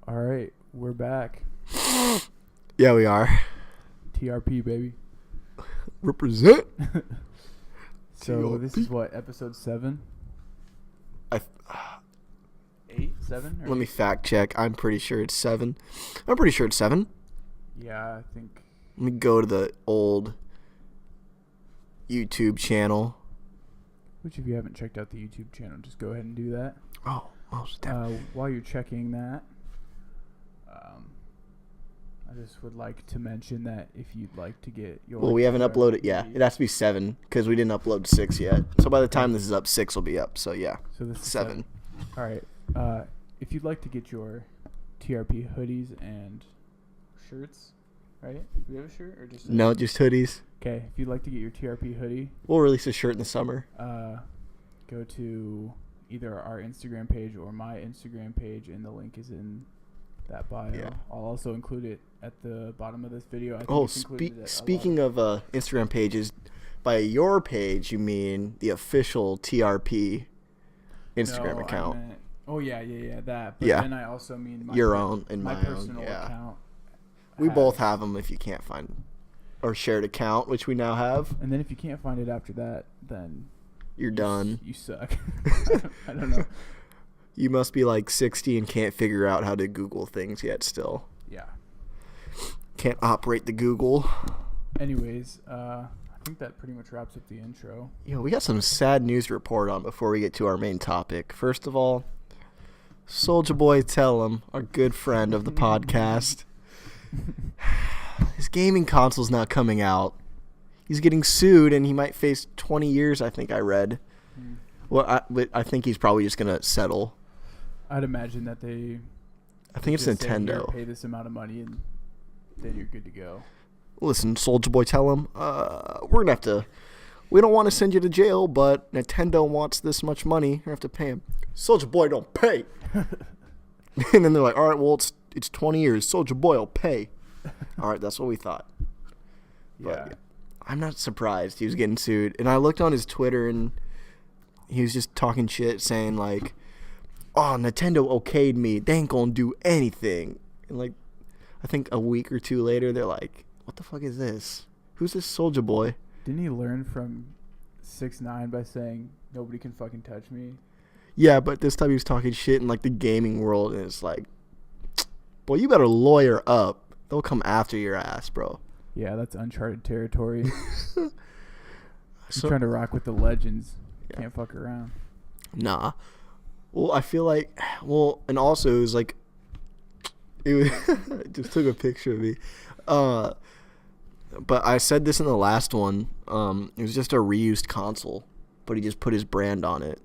All right, we're back. Yeah, we are. TRP, baby. Represent. So this TRP. is what, episode 7? 8? 7? Or Let me 8? fact check. I'm pretty sure it's 7. I'm pretty sure it's 7. Yeah, I think. Let me go to the old YouTube channel. Which, if you haven't checked out the YouTube channel, just go ahead and do that. Oh, most definitely. While you're checking that, I just would like to mention that if you'd like to get your... Well, we haven't uploaded. Yeah, it has to be 7 because we didn't upload 6 yet. So by the time this is up, 6 will be up. So yeah, So this is 7. All right. If you'd like to get your TRP hoodies and shirts, right? Do we have a shirt or just No, just hoodies. Okay, if you'd like to get your TRP hoodie, We'll release a shirt in the summer. go to either our Instagram page or my Instagram page, and the link is in that bio. Yeah. I'll also include it at the bottom of this video. I think Oh, it's included at speaking of Instagram pages, by your page you mean the official TRP Instagram No, account. Oh yeah, that. But Yeah. then I also mean Your own and my my own, personal yeah. account. We both have them if you can't find our shared account, which we now have. And then if you can't find it after that, then You're done. You suck. I don't know. You must be like 60 and can't figure out how to Google things yet still. Yeah. Can't operate the Google. Anyways, I think that pretty much wraps up the intro. You know, we got some sad news to report on before we get to our main topic. First of all, Soulja Boy Tell 'em, our good friend of the podcast, his gaming console's not coming out. He's getting sued and he might face 20 years, I think I read. Well, I think he's probably just going to settle. I'd imagine that they... I think it's just say, Nintendo. "Here, pay this amount of money and then you're good to go." Listen, Soulja Boy, tell him, we're going to have to, we don't want to send you to jail, but Nintendo wants this much money. You're going to have to pay him. Soulja Boy don't pay. And then they're like, all right, well, it's 20 years. Soulja Boy will pay. All right, that's what we thought. Yeah. But I'm not surprised he was getting sued. And I looked on his Twitter, and he was just talking shit, saying, like, oh, Nintendo okayed me. They ain't going to do anything. And, like, I think a week or two later, they're like, what the fuck is this? Who's this Soulja Boy? Didn't he learn from 6ix9ine by saying, "Nobody can fucking touch me"? Yeah, but this time he was talking shit in, like, the gaming world, and it's like, boy, you better lawyer up. They'll come after your ass, bro. Yeah, that's uncharted territory. So, You're trying to rock with the legends. Yeah. Can't fuck around. Nah. Well, I feel like, and also it was like, it just took a picture of me. But I said this in the last one. It was just a reused console, but he just put his brand on it.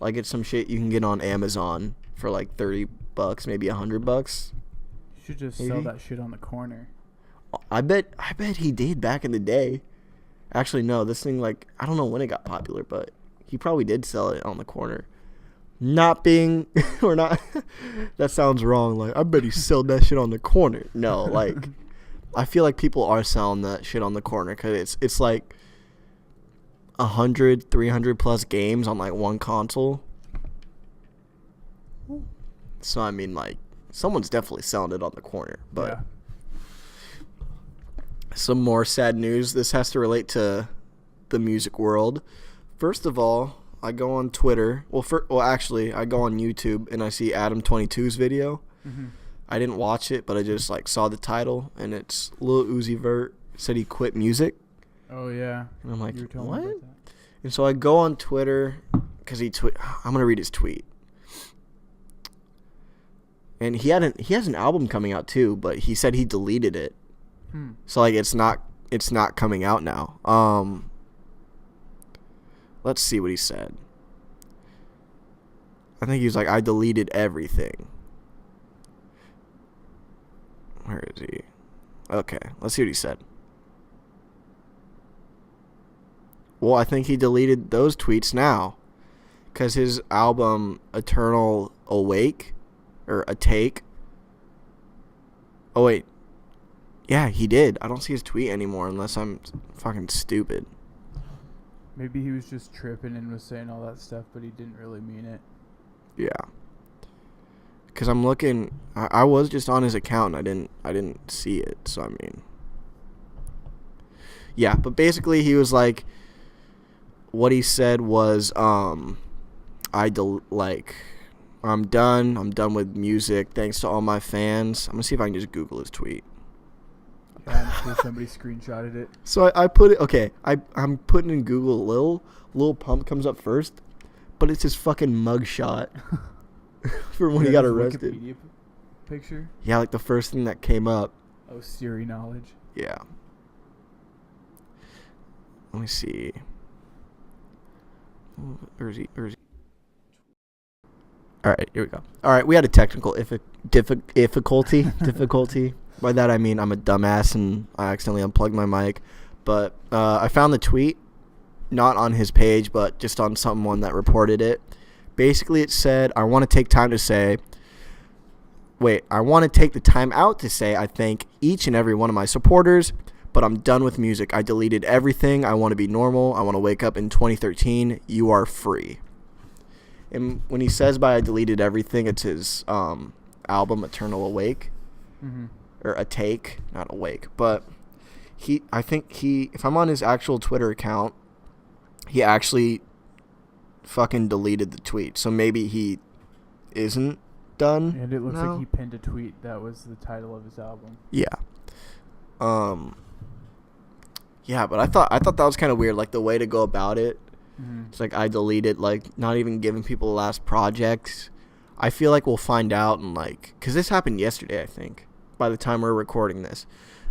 Like, it's some shit you can get on Amazon for like $30, maybe $100. You should just Maybe. sell that shit on the corner. I bet he did back in the day. Actually, no, this thing, like, I don't know when it got popular, but he probably did sell it on the corner. Not being, or not, that sounds wrong. Like, I bet he sold that shit on the corner. No, like, I feel like people are selling that shit on the corner because it's like 100, 300 plus games on, like, one console. So, I mean, like, someone's definitely selling it on the corner, but... Yeah. Some more sad news. This has to relate to the music world. First of all, I go on Twitter. Actually, I go on YouTube and I see Adam22's video. Mm-hmm. I didn't watch it, but I just like saw the title, and it's Lil Uzi Vert said he quit music. Oh yeah. And I'm like, You were telling what? me about that. And so I go on Twitter because I'm gonna read his tweet. And he has an album coming out too, but he said he deleted it. So like it's not coming out now. Let's see what he said. I think he was like, I deleted everything. Where is he? Okay, let's see what he said. Well, I think he deleted those tweets now, because his album Eternal Awake, or A Take. Oh wait. Yeah, he did. I don't see his tweet anymore unless I'm fucking stupid. Maybe he was just tripping and was saying all that stuff, but he didn't really mean it. Yeah. because I'm looking. I was just on his account. And I didn't see it. So I mean, yeah. But basically, he was like, what he said was, I'm done. I'm done with music. Thanks to all my fans. I'm gonna see if I can just Google his tweet. Yeah, I'm sure somebody screenshotted it. So I put it. Okay, I'm putting in Google. Lil Pump comes up first, but it's his fucking mugshot from when he got arrested. Wikipedia picture. Yeah, like the first thing that came up. Oh, Siri knowledge. Yeah. Let me see. Or is he? All right, here we go. All right, we had a technical difficulty. By that I mean I'm a dumbass and I accidentally unplugged my mic. But I found the tweet, not on his page, but just on someone that reported it. Basically, it said, I want to take the time out to say I thank each and every one of my supporters, but I'm done with music. I deleted everything. I want to be normal. I want to wake up in 2013. You are free. And when he says by I deleted everything, it's his album Eternal Awake. Mm-hmm. Or a take, not awake. But I think if I'm on his actual Twitter account, he actually fucking deleted the tweet. So maybe he isn't done. And it looks now. like he pinned a tweet that was the title of his album. Yeah. Yeah, but I thought that was kind of weird, like the way to go about it. Mm-hmm. It's like I deleted, like not even giving people the last projects. I feel like we'll find out and like, cause this happened yesterday, I think, by the time we're recording this.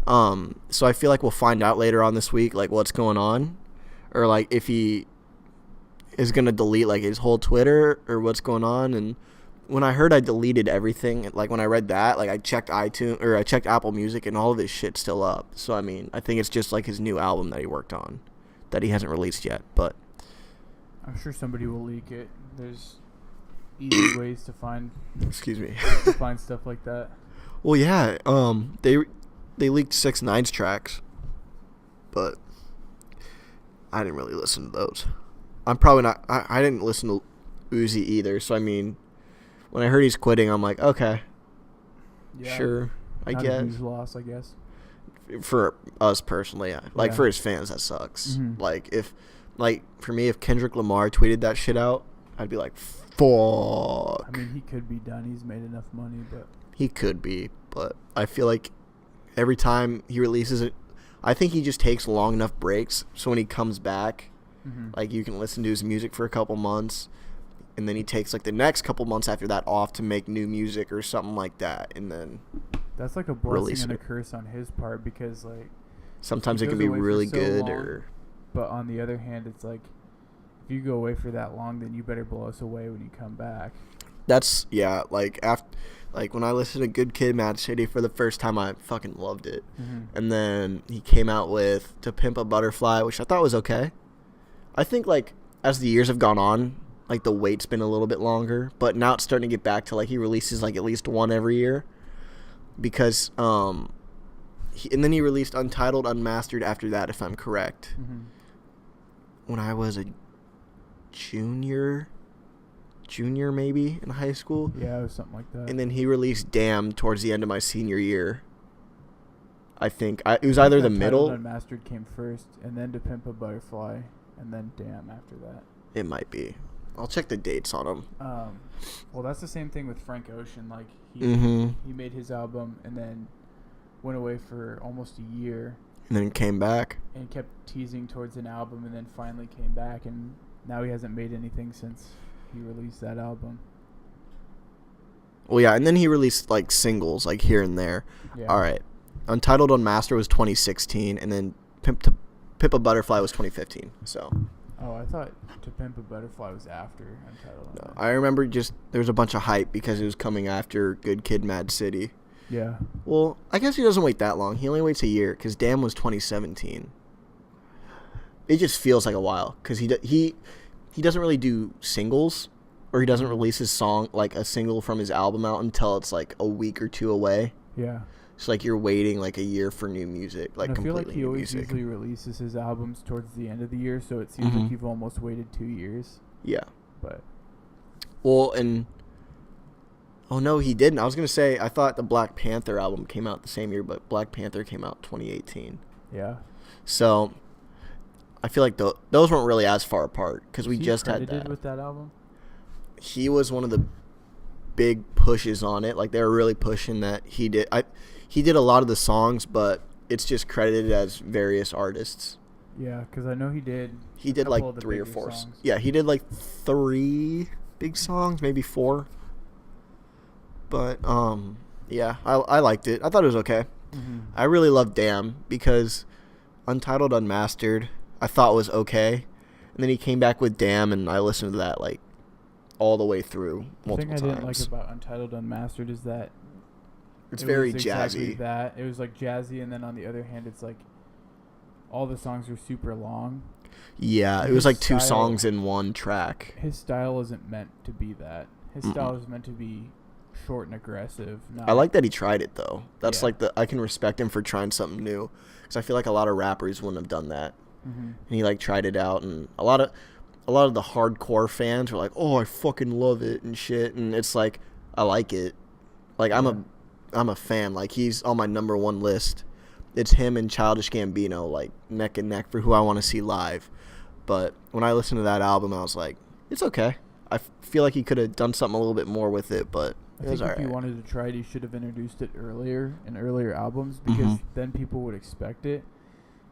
So I feel like we'll find out later on this week, like what's going on, or like if he is gonna delete like his whole Twitter or what's going on. And when I heard I deleted everything, like when I read that, like I checked iTunes or I checked Apple Music and all of his shit's still up. So I mean, I think it's just like his new album that he worked on that he hasn't released yet, but I'm sure somebody will leak it. There's easy ways to find stuff like that. Well, yeah, they leaked 6ix9ine's tracks, but I didn't really listen to those. I'm probably not. I didn't listen to Uzi either. So I mean, when I heard he's quitting, I'm like, okay, yeah, sure, I not guess. A huge loss, I guess. For us personally, yeah. Like for his fans, that sucks. Mm-hmm. Like for me, if Kendrick Lamar tweeted that shit out, I'd be like, fuck. I mean, he could be done. He's made enough money, but he could be. But I feel like every time he releases it, I think he just takes long enough breaks so when he comes back, mm-hmm. like you can listen to his music for a couple months, and then he takes like the next couple months after that off to make new music or something like that, and then that's like a blessing and a curse on his part, because like sometimes it can be really good long, or but on the other hand, it's like if you go away for that long, then you better blow us away when you come back. That's like after. Like, when I listened to Good Kid, Mad City for the first time, I fucking loved it. Mm-hmm. And then he came out with To Pimp a Butterfly, which I thought was okay. I think, like, as the years have gone on, like, the wait's been a little bit longer. But now it's starting to get back to, like, he releases, like, at least one every year. Because, and then he released Untitled, Unmastered after that, if I'm correct. Mm-hmm. When I was a junior maybe in high school. Yeah, it was something like that. And then he released Damn towards the end of my senior year. I think it was either the middle. Unmastered came first, and then To Pimp a Butterfly, and then Damn after that. It might be. I'll check the dates on them. Well, that's the same thing with Frank Ocean. Like he made his album and then went away for almost a year. And then came back. And kept teasing towards an album, and then finally came back, and now he hasn't made anything since he released that album. Well, yeah, and then he released like singles like here and there. Yeah. All right. Untitled Unmastered was 2016, and then Pimp a Butterfly was 2015. So. Oh, I thought To Pimp a Butterfly was after Untitled. No, I remember just there was a bunch of hype because it was coming after Good Kid, Mad City. Yeah. Well, I guess he doesn't wait that long. He only waits a year because Damn was 2017. It just feels like a while because he doesn't really do singles, or he doesn't release his song, like a single from his album out until it's like a week or two away. Yeah. It's like you're waiting like a year for new music, like and I feel completely like he new always music. usually releases his albums towards the end of the year, so it seems like you've almost waited 2 years. Yeah. But. Well, and Oh, no, he didn't. I was going to say, I thought the Black Panther album came out the same year, but Black Panther came out 2018. Yeah. So, I feel like those weren't really as far apart because we just had that. With that album? He was one of the big pushes on it. Like, they were really pushing that he did. He did a lot of the songs, but it's just credited as various artists. Yeah, because I know he did. He did like 3 or 4. Yeah, he did like 3 big songs, maybe 4. But, yeah, I liked it. I thought it was okay. Mm-hmm. I really loved Damn because Untitled Unmastered I thought was okay. And then he came back with Damn, and I listened to that, like, all the way through multiple times. The thing I didn't like about Untitled Unmastered is that it's very was jazzy. Exactly that. It was, like, jazzy, and then on the other hand, it's, like, all the songs are super long. Yeah, it was, like, 2 songs in one track. His style isn't meant to be that. His style is meant to be short and aggressive. I like that he tried it, though. That's like I can respect him for trying something new, because I feel like a lot of rappers wouldn't have done that. Mm-hmm. And he like tried it out, and a lot of the hardcore fans were like, "Oh, I fucking love it" and shit. And it's like, I like it. Like I'm a fan. Like he's on my number 1 list. It's him and Childish Gambino, like neck and neck for who I want to see live. But when I listened to that album, I was like, it's okay. I feel like he could have done something a little bit more with it, but I think if he wanted to try it, he should have introduced it earlier in earlier albums, because then people would expect it.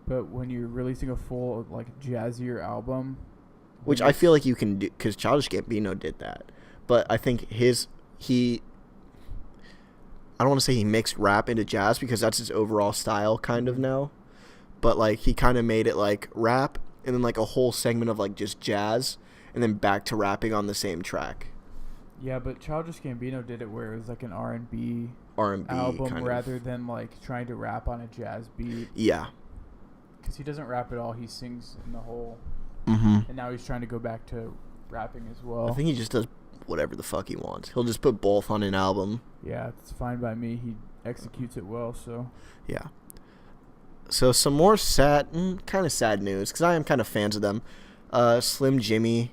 But when you're releasing a full, like, jazzier album, which I feel like you can do, because Childish Gambino did that. But I think I don't want to say he mixed rap into jazz, because that's his overall style kind of now. But, like, he kind of made it, like, rap, and then, like, a whole segment of, like, just jazz, and then back to rapping on the same track. Yeah, but Childish Gambino did it where it was like an R&B album kind rather than like trying to rap on a jazz beat. Yeah. Because he doesn't rap at all. He sings in the whole. Mm-hmm. And now he's trying to go back to rapping as well. I think he just does whatever the fuck he wants. He'll just put both on an album. Yeah, it's fine by me. He executes it well, so. Yeah. So some more kind of sad news, because I am kind of fans of them. Slim Jimmy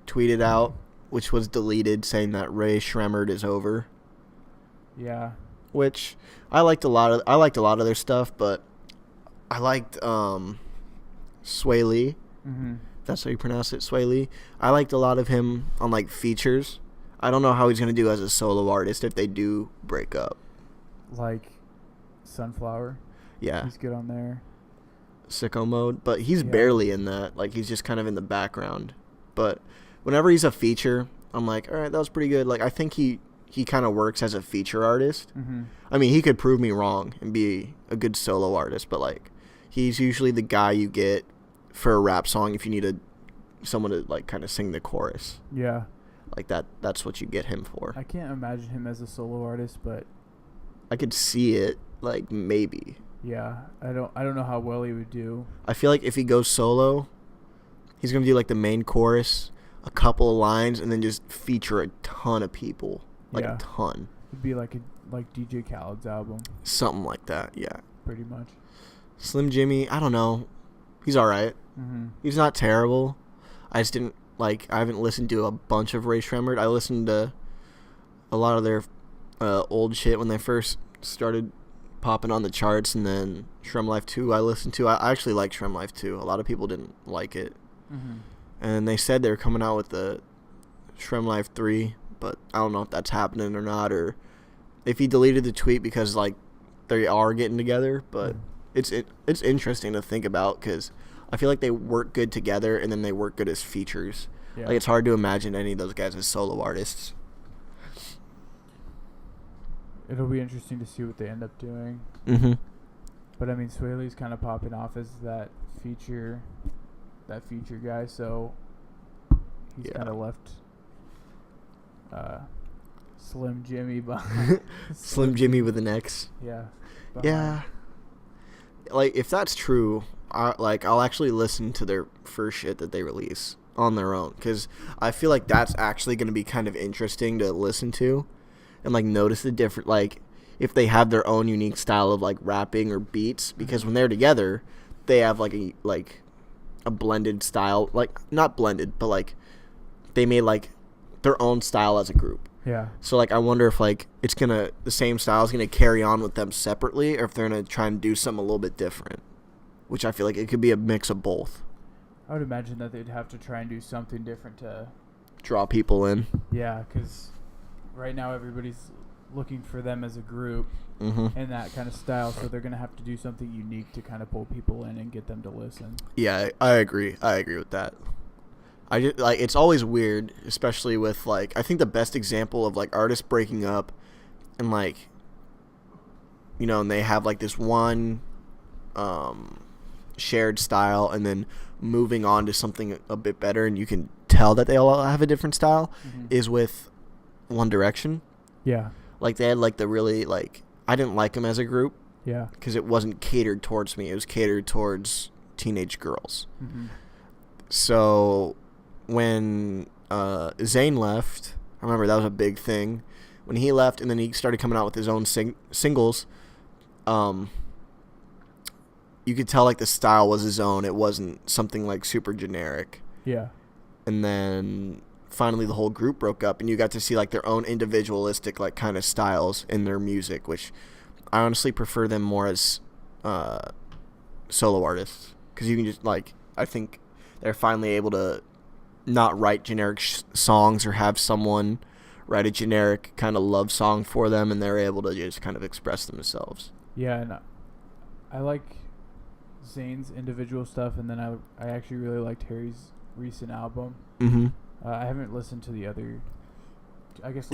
tweeted out, which was deleted, saying that Ray Shremmerd is over. Yeah. Which I liked a lot of their stuff, but I liked Sway Lee. Mm-hmm. That's how you pronounce it, Sway Lee. I liked a lot of him on like features. I don't know how he's gonna do as a solo artist if they do break up. Like Sunflower. Yeah. He's good on there. Sicko Mode, but he's barely in that. Like he's just kind of in the background. But whenever he's a feature, I'm like, all right, that was pretty good. Like, I think he kind of works as a feature artist. Mm-hmm. I mean, he could prove me wrong and be a good solo artist, but, like, he's usually the guy you get for a rap song if you need someone to, like, kind of sing the chorus. Yeah. Like, that's what you get him for. I can't imagine him as a solo artist, but I could see it, like, maybe. Yeah, I don't know how well he would do. I feel like if he goes solo, he's going to do, like, the main chorus, a couple of lines, and then just feature a ton of people. Like, a ton. It'd be like DJ Khaled's album. Something like that, yeah. Pretty much. Slim Jimmy, I don't know. He's all right. Mm-hmm. He's not terrible. I just didn't, like, I haven't listened to a bunch of Ray Shremmerd. I listened to a lot of their old shit when they first started popping on the charts, and then Shrem Life 2 I listened to. I actually like Shrem Life 2. A lot of people didn't like it. Mm-hmm. And they said they were coming out with the Shrem Life 3, but I don't know if that's happening or not, or if he deleted the tweet because, like, they are getting together. But it's interesting to think about, because I feel like they work good together, and then they work good as features. Yeah. Like, it's hard to imagine any of those guys as solo artists. It'll be interesting to see what they end up doing. Mm-hmm. But, I mean, Sway Lee's kind of popping off as that feature guy, so he's kind of left Slim Jimmy behind. Slim Jimmy with an X. Yeah. Behind. Yeah. Like, if that's true, I'll actually listen to their first shit that they release on their own, because I feel like that's actually going to be kind of interesting to listen to and, like, notice the different, like, if they have their own unique style of, like, rapping or beats, because when they're together, they have, like, a blended style, like, not blended, but, like, they made, like, their own style as a group. Yeah. So, like, I wonder if, like, the same style is going to carry on with them separately, or if they're going to try and do something a little bit different, which I feel like it could be a mix of both. I would imagine that they'd have to try and do something different to draw people in. Yeah, because right now everybody's looking for them as a group in that kind of style, so they're going to have to do something unique to kind of pull people in and get them to listen. Yeah, I agree. I agree with that. I just, like, it's always weird, especially with, like, I think the best example of, like, artists breaking up and, like, you know, and they have, like, this one shared style and then moving on to something a bit better, and you can tell that they all have a different style, is with One Direction. Yeah. Like, they had, like, the really, like, I didn't like them as a group. Yeah. Because it wasn't catered towards me. It was catered towards teenage girls. So when Zayn left, I remember that was a big thing. When he left and then he started coming out with his own singles, you could tell, like, the style was his own. It wasn't something, like, super generic. Yeah. And then finally the whole group broke up, and you got to see, like, their own individualistic, like, kind of styles in their music, which I honestly prefer them more as solo artists, because you can just, like, I think they're finally able to not write generic songs or have someone write a generic kind of love song for them, and they're able to just kind of express themselves. Yeah, and I like Zayn's individual stuff, and then I actually really liked Harry's recent album. I haven't listened to the other. I guess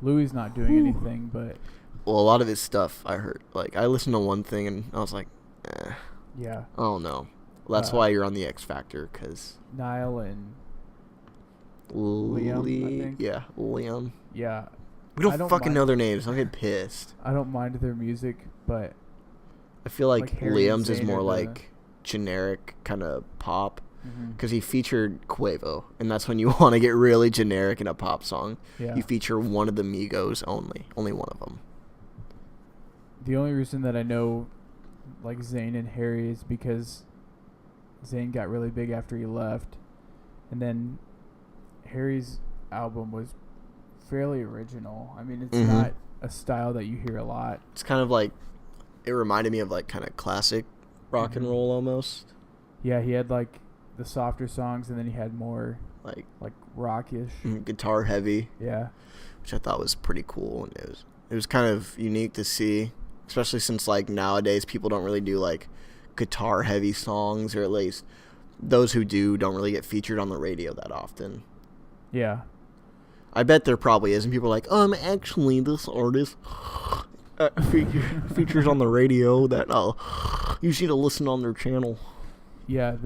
Louis not doing anything, but well, a lot of his stuff I heard. Like, I listened to one thing and I was like, yeah. Oh no, that's why you're on the X Factor, because Niall and Liam, I think. Yeah, Liam. Yeah. We don't fucking know their names. I'll get pissed. I don't mind their music, but I feel like Liam's is more like generic kind of pop, because he featured Quavo, and that's when you want to get really generic in a pop song. Yeah. You feature one of the Migos only one of them. The only reason that I know, like, Zayn and Harry is because Zayn got really big after he left, and then Harry's album was fairly original. I mean, it's not a style that you hear a lot. It's kind of like, it reminded me of, like, kind of classic rock and roll almost. Yeah, he had, like, the softer songs, and then he had more like rockish, guitar heavy. Yeah, which I thought was pretty cool, and it was kind of unique to see, especially since, like, nowadays people don't really do, like, guitar heavy songs, or at least those who do don't really get featured on the radio that often. Yeah, I bet there probably is, and people are like, actually this artist features on the radio that you need to listen on their channel. Yeah,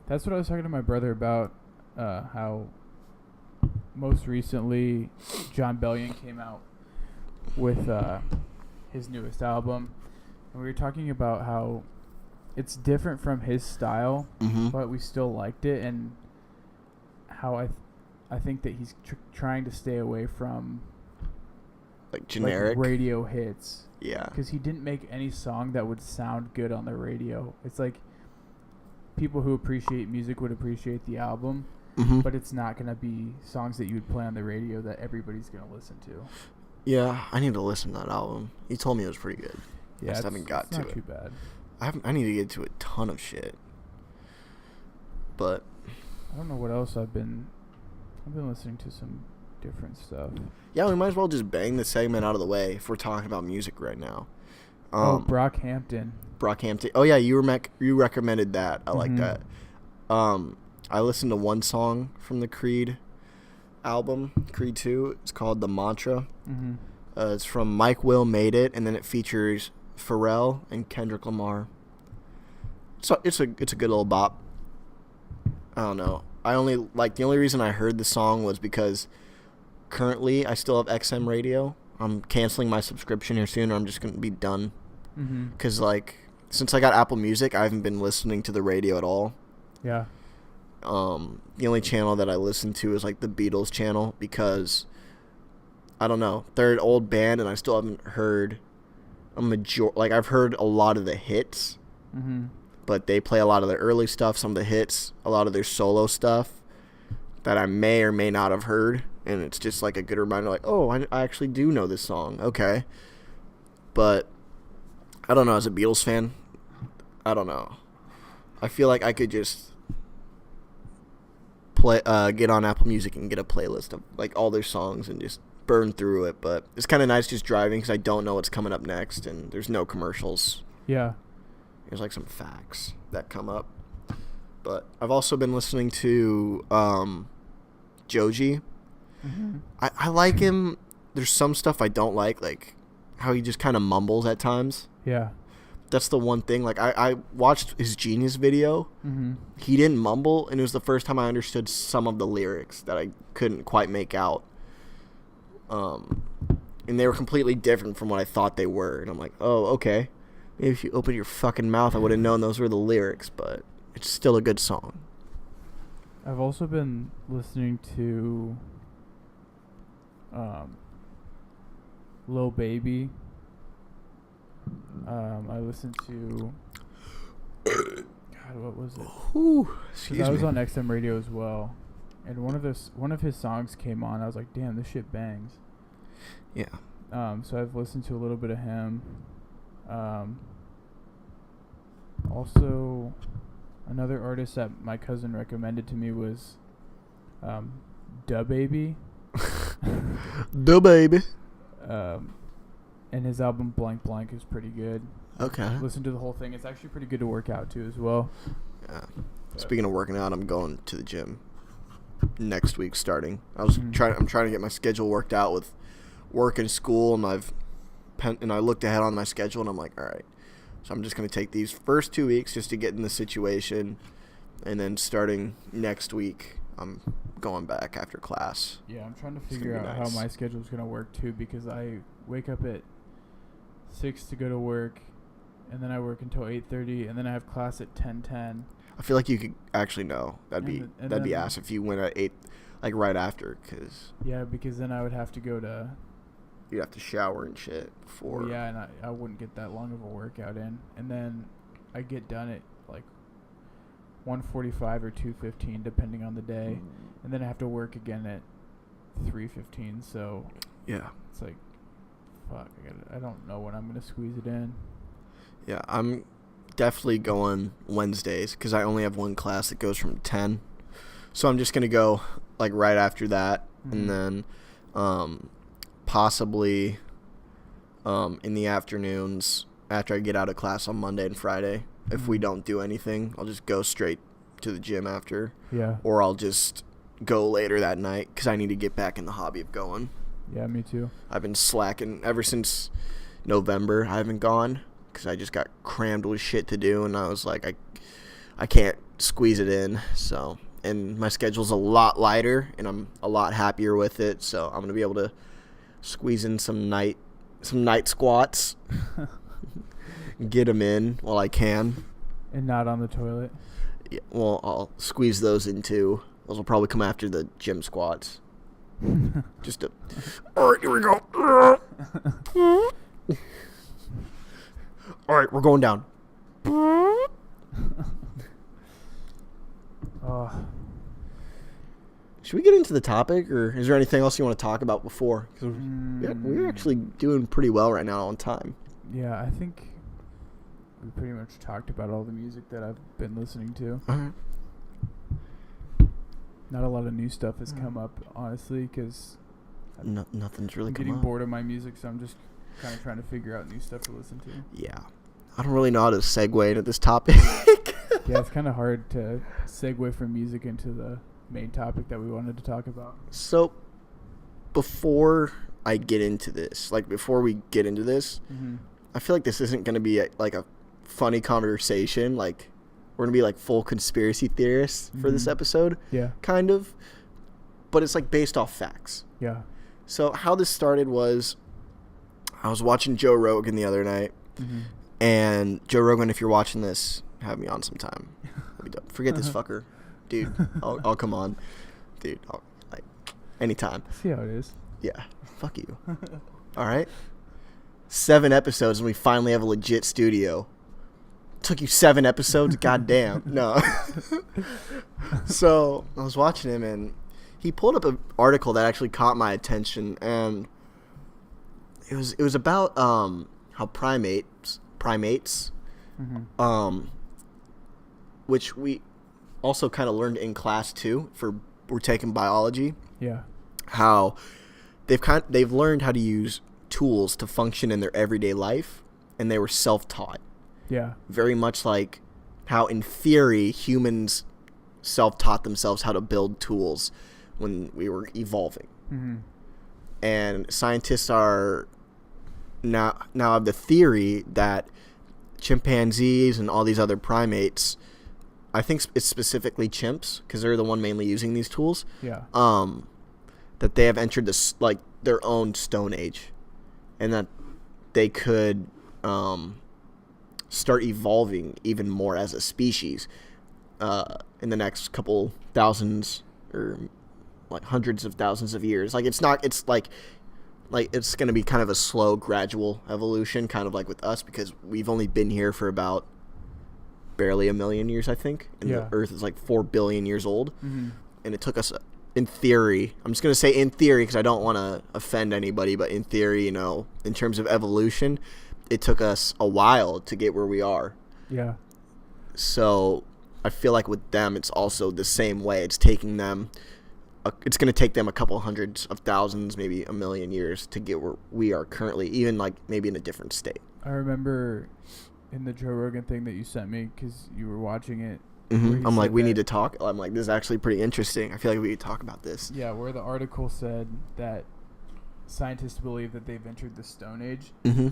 that's what I was talking to my brother about, how most recently John Bellion came out with his newest album, and we were talking about how it's different from his style, but we still liked it, and how I think that he's trying to stay away from, like, generic, like, radio hits. Yeah, because he didn't make any song that would sound good on the radio. It's like people who appreciate music would appreciate the album, but it's not going to be songs that you would play on the radio that everybody's going to listen to. Yeah, I need to listen to that album. He told me it was pretty good. Yeah, I just haven't got to it. Not too bad. I need to get to a ton of shit. But I don't know what else I've been listening to some different stuff. Yeah, we might as well just bang the segment out of the way if we're talking about music right now. Brockhampton. Oh yeah, you recommended that. I like that. I listened to one song from the Creed album, Creed 2. It's called The Mantra. It's from Mike Will Made It, and then it features Pharrell and Kendrick Lamar. So it's a good little bop. I don't know. The only reason I heard the song was because currently I still have XM radio. I'm canceling my subscription here soon, or I'm just going to be done. Because, like, since I got Apple Music, I haven't been listening to the radio at all. Yeah. The only channel that I listen to is, like, the Beatles channel, because, I don't know, they're an old band, and I still haven't heard I've heard a lot of the hits, but they play a lot of the early stuff, some of the hits, a lot of their solo stuff that I may or may not have heard. and it's just like a good reminder, like, oh, I actually do know this song. Okay. But I don't know, as a Beatles fan, I don't know. I feel like I could just get on Apple Music and get a playlist of like all their songs and just burn through it. But it's kind of nice just driving because I don't know what's coming up next, and there's no commercials. Yeah. There's like some facts that come up. But I've also been listening to Joji. Mm-hmm. I like him. There's some stuff I don't like how he just kind of mumbles at times. Yeah. That's the one thing. Like, I watched his Genius video. Mm-hmm. He didn't mumble, and it was the first time I understood some of the lyrics that I couldn't quite make out. And they were completely different from what I thought they were. And I'm like, oh, okay. Maybe if you opened your fucking mouth, I would have known those were the lyrics, but it's still a good song. I've also been listening to Lil Baby. I listened to God, what was it? Ooh, 'Cause excuse I was me. on XM radio as well, and one of his songs came on. I was like, damn, this shit bangs. Yeah. So I've listened to a little bit of him. Also, another artist that my cousin recommended to me was Da Baby. The baby. And his album Blank Blank is pretty good. Okay. Listen to the whole thing. It's actually pretty good to work out to as well. Yeah. Speaking of working out, I'm going to the gym next week starting. I'm trying to get my schedule worked out with work and school, and I looked ahead on my schedule, and I'm like, all right. So I'm just going to take these first 2 weeks just to get in the situation, and then starting next week, I'm going back after class. Yeah, I'm trying to figure out nice. how my schedule is going to work too, because I wake up at 6 to go to work, and then I work until 8:30, and then I have class at 10:10. I feel like you could actually know. That'd be then ass if you went at 8, like right after, because then I would have to go to. you'd have to shower and shit before. Yeah, and I wouldn't get that long of a workout in, and then I get done at like 1:45 or 2:15 depending on the day, and then I have to work again at 3:15. So Yeah. it's like, fuck, I don't know when I'm gonna squeeze it in. Yeah, I'm definitely going Wednesdays because I only have one class that goes from 10. So I'm just going to go like right after that, and then possibly in the afternoons after I get out of class on Monday and Friday. If we don't do anything, I'll just go straight to the gym after. Yeah. Or I'll just go later that night because I need to get back in the hobby of going. Yeah, me too. I've been slacking ever since November. I haven't gone because I just got crammed with shit to do, and I was like, I can't squeeze it in. So, and my schedule's a lot lighter, and I'm a lot happier with it. So I'm gonna be able to squeeze in some night squats, get them in while I can. And not on the toilet. Yeah, well, I'll squeeze those in too. Those will probably come after the gym squats. Just to. All right, here we go. All right, we're going down. Should we get into the topic, or is there anything else you want to talk about before? Because we're actually doing pretty well right now on time. Yeah, I think we pretty much talked about all the music that I've been listening to. All right. Not a lot of new stuff has come up, honestly, because Nothing's really I'm come getting up. bored of my music, so I'm just kind of trying to figure out new stuff to listen to. Yeah. I don't really know how to segue into this topic. Yeah, it's kind of hard to segue from music into the main topic that we wanted to talk about. So, before we get into this, I feel like this isn't going to be a funny conversation. Like, we're going to be like full conspiracy theorists for this episode. Yeah. Kind of. But it's like based off facts. Yeah. So, how this started was I was watching Joe Rogan the other night. And Joe Rogan, if you're watching this, have me on sometime. Forget this fucker. Dude, I'll come on. Dude, anytime. See how it is. Yeah, fuck you. All right? 7 episodes and we finally have a legit studio. Took you 7 episodes? Goddamn. No. So, I was watching him and he pulled up an article that actually caught my attention, and it was about how primates, Mm-hmm. which we also kind of learned in class too. We're taking biology. Yeah. How they've learned how to use tools to function in their everyday life, and they were self-taught. Yeah. Very much like how in theory humans self-taught themselves how to build tools when we were evolving. Mm-hmm. And scientists are now have the theory that chimpanzees and all these other primates, I think it's specifically chimps because they're the one mainly using these tools. Yeah. That they have entered this like their own stone age, and that they could start evolving even more as a species in the next couple thousands or like hundreds of thousands of years. Like it's like it's going to be kind of a slow, gradual evolution, kind of like with us, because we've only been here for about barely a million years, I think. And Yeah. the Earth is like 4 billion years old. Mm-hmm. And it took us, in theory, I'm just going to say in theory because I don't want to offend anybody, but in theory, you know, in terms of evolution, it took us a while to get where we are. Yeah. So I feel like with them, it's also the same way. It's taking them... it's going to take them a couple hundreds of thousands, maybe a million years to get where we are currently, even like maybe in a different state. I remember in the Joe Rogan thing that you sent me because you were watching it. Mm-hmm. I'm like, we need to talk. I'm like, this is actually pretty interesting. I feel like we could talk about this. Yeah, where the article said that scientists believe that they've entered the Stone Age Mm-hmm.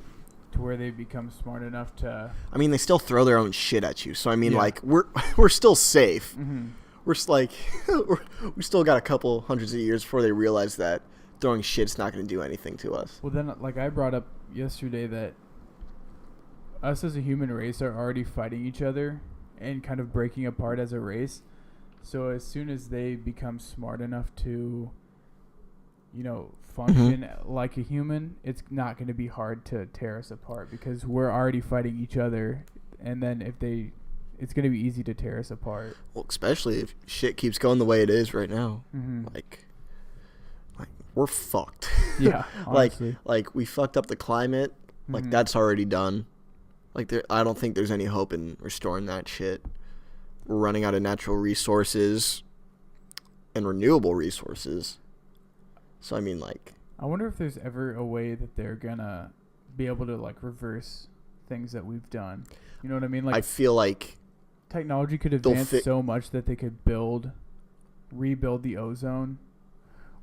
to where they've become smart enough to... I mean, they still throw their own shit at you. So, I mean, Yeah. like, we're still safe. Mm-hmm. We're like, we still got a couple hundreds of years before they realize that throwing shit's not going to do anything to us. Well, then, like I brought up yesterday, that us as a human race are already fighting each other and kind of breaking apart as a race. So as soon as they become smart enough to, you know, function like a human, it's not going to be hard to tear us apart because we're already fighting each other. And then it's going to be easy to tear us apart. Well, especially if shit keeps going the way it is right now. Mm-hmm. Like we're fucked. Yeah, honestly. like we fucked up the climate. Like Mhm. that's already done. Like I don't think there's any hope in restoring that shit. We're running out of natural resources and renewable resources. So I mean, like, I wonder if there's ever a way that they're gonna be able to like reverse things that we've done. You know what I mean? Like, I feel like technology could advance so much that they could rebuild the ozone,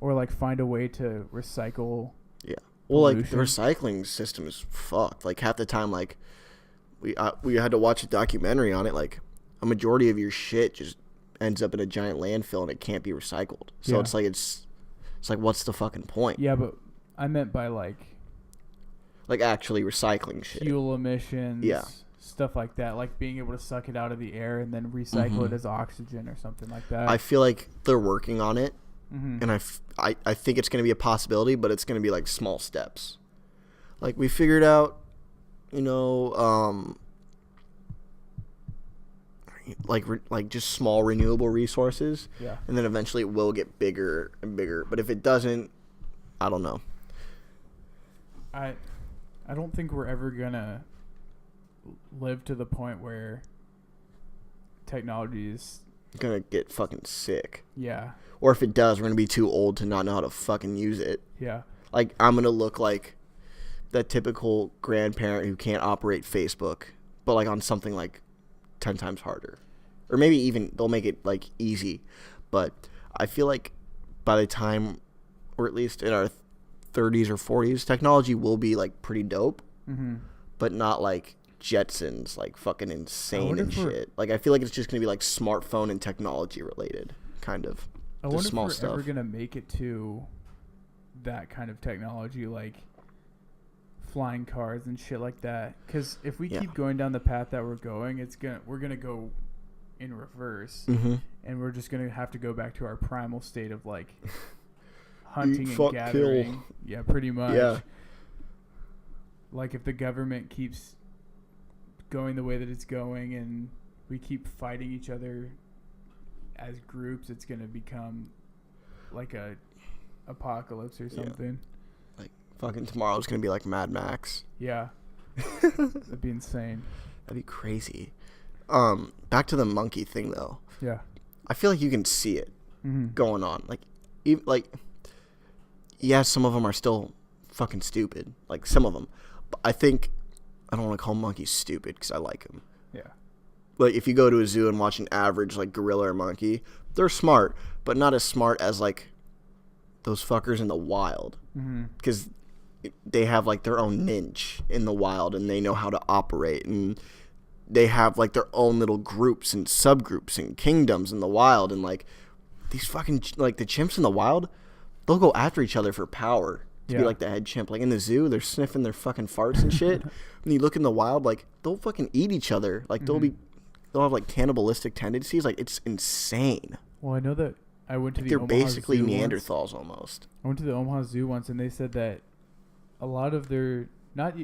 or like find a way to recycle. Yeah. Well, like the pollution. recycling system is fucked. Like half the time, like we had to watch a documentary on it. Like a majority of your shit just ends up in a giant landfill and it can't be recycled. So Yeah. it's like what's the fucking point? Yeah, but I meant by like actually recycling shit. fuel emissions, Yeah. stuff like that, like being able to suck it out of the air and then recycle it as oxygen or something like that. I feel like they're working on it, Mm-hmm. and I think it's going to be a possibility, but it's going to be like small steps. Like we figured out, you know, like just small renewable resources, Yeah. and then eventually it will get bigger and bigger. But if it doesn't, I don't know. I don't think we're ever gonna live to the point where technology is... It's gonna get fucking sick. Yeah. Or if it does, we're gonna be too old to not know how to fucking use it. Yeah. Like I'm gonna look like that typical grandparent who can't operate Facebook, but like on something like 10 times harder. Or maybe even they'll make it like easy. But I feel like by the time, or at least in our 30s or 40s, technology will be like pretty dope, Mm-hmm. but not like Jetsons, like fucking insane wonder and if we're- shit. Like I feel like it's just gonna be like smartphone and technology related, kind of. I Just wonder small if we're stuff. ever gonna make it to that kind of technology, like flying cars and shit like that. Because if we Yeah. keep going down the path that we're going, we're gonna go in reverse, Mm-hmm. and we're just gonna have to go back to our primal state of like hunting fuck, and gathering. kill. Yeah, pretty much. Yeah. Like if the government keeps going the way that it's going, and we keep fighting each other as groups, it's gonna become like a apocalypse or something. Like fucking tomorrow's gonna be like Mad Max. Yeah. That'd be insane. That'd be crazy. Back to the monkey thing though. Yeah. I feel like you can see it Mm-hmm. going on. Yeah, some of them are still fucking stupid. Like some of them, but I don't want to call monkeys stupid because I like them. Yeah. Like if you go to a zoo and watch an average like gorilla or monkey, they're smart, but not as smart as like those fuckers in the wild. Because they have like their own niche in the wild and they know how to operate, and they have like their own little groups and subgroups and kingdoms in the wild. And like these fucking like the chimps in the wild, they'll go after each other for power to be like the head chimp. Like in the zoo, they're sniffing their fucking farts and shit. When you look in the wild, like they'll fucking eat each other. Like they'll have like cannibalistic tendencies. Like it's insane. Well, I know that I went to the They're Omaha basically Zoo Neanderthals almost. I went to the Omaha Zoo once, and they said that a lot of their not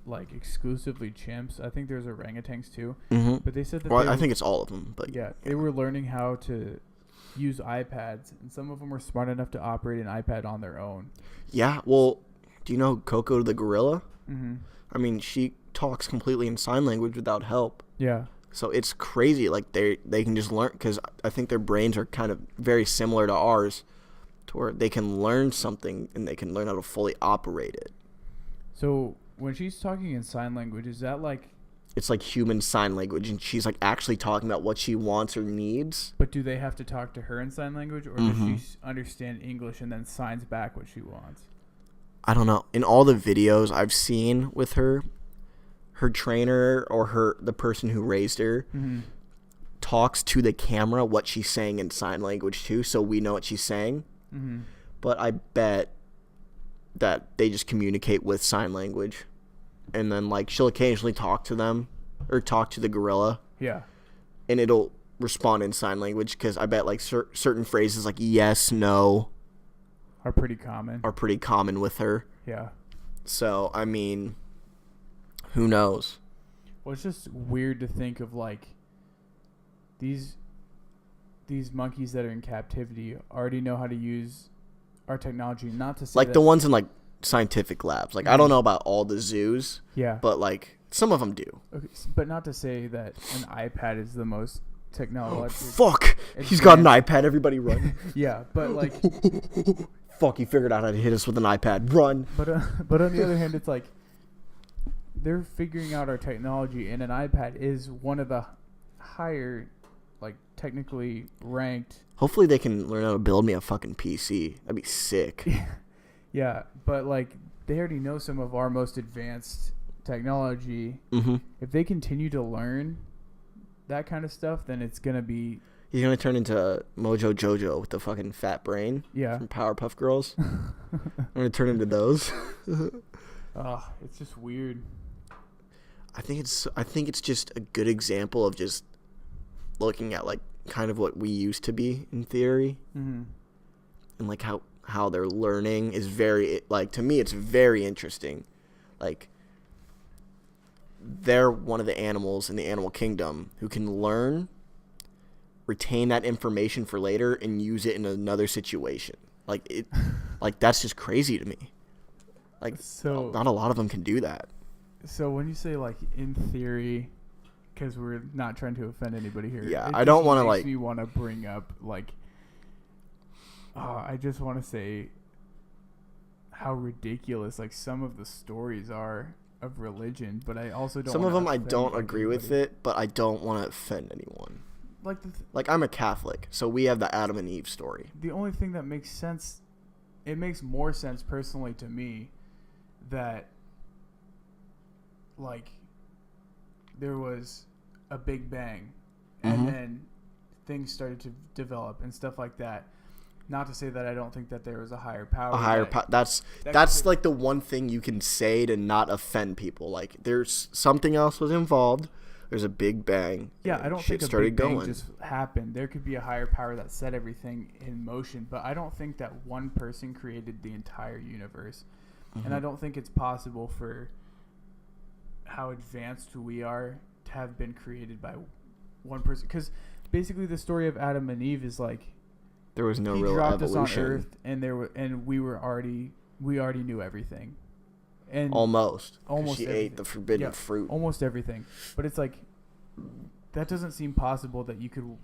like exclusively chimps. I think there's orangutans too. Mm-hmm. But they said that. Well, I think it's all of them. But yeah, they were learning how to use iPads, and some of them were smart enough to operate an iPad on their own. Yeah. Well, do you know Coco the gorilla? Mm-hmm. I mean, she talks completely in sign language without help. Yeah. So it's crazy. Like they can just learn, because I think their brains are kind of very similar to ours, to where they can learn something and they can learn how to fully operate it. So when she's talking in sign language, is that like? It's like human sign language, and she's like actually talking about what she wants or needs. But do they have to talk to her in sign language, or does she understand English and then signs back what she wants? I don't know. In all the videos I've seen with her trainer or the person who raised her talks to the camera what she's saying in sign language too, so we know what she's saying. But I bet that they just communicate with sign language, and then like she'll occasionally talk to them or talk to the gorilla. Yeah. And it'll respond in sign language, because I bet like certain phrases like yes, no are pretty common with her. Yeah. So I mean, who knows? Well, it's just weird to think of like these monkeys that are in captivity already know how to use our technology. Not to say like the ones in like scientific labs. Like I don't know about all the zoos. Yeah. But like some of them do. Okay, but not to say that an iPad is the most technological. Fuck! He's got an iPad. Everybody run. Yeah, but like. Fuck! He figured out how to hit us with an iPad. Run. But on the other hand, it's like they're figuring out our technology, and an iPad is one of the higher, like technically ranked. Hopefully, they can learn how to build me a fucking PC. That'd be sick. Yeah, but like they already know some of our most advanced technology. If they continue to learn that kind of stuff, then it's gonna be. He's gonna turn into Mojo Jojo with the fucking fat brain. Yeah. From Powerpuff Girls. I'm gonna turn into those. It's just weird. I think it's just a good example of just looking at like kind of what we used to be in theory, and like how they're learning is very, like, to me it's very interesting. Like they're one of the animals in the animal kingdom who can learn, retain that information for later, and use it in another situation. Like it, like that's just crazy to me. Like, so not a lot of them can do that. So when you say like in theory, because we're not trying to offend anybody here. Yeah, I don't want to like. Me want to bring up like. I just want to say how ridiculous like some of the stories are of religion, but I also don't. Some of them I don't agree with it, but I don't want to offend anyone. Like I'm a Catholic, so we have the Adam and Eve story. The only thing that makes sense, it makes more sense personally to me, that like there was a big bang, and then things started to develop and stuff like that. Not to say that I don't think that there was a higher power. A higher power. That's like the one thing you can say to not offend people. Like there's something else was involved. There's a big bang. Yeah, I don't think a big bang just happened. There could be a higher power that set everything in motion, but I don't think that one person created the entire universe. And I don't think it's possible for how advanced we are to have been created by one person. Because basically the story of Adam and Eve is like There was no he real dropped evolution. us on Earth, and we already knew everything. And Almost she everything. ate the forbidden fruit. Almost everything. But it's like, that doesn't seem possible that you could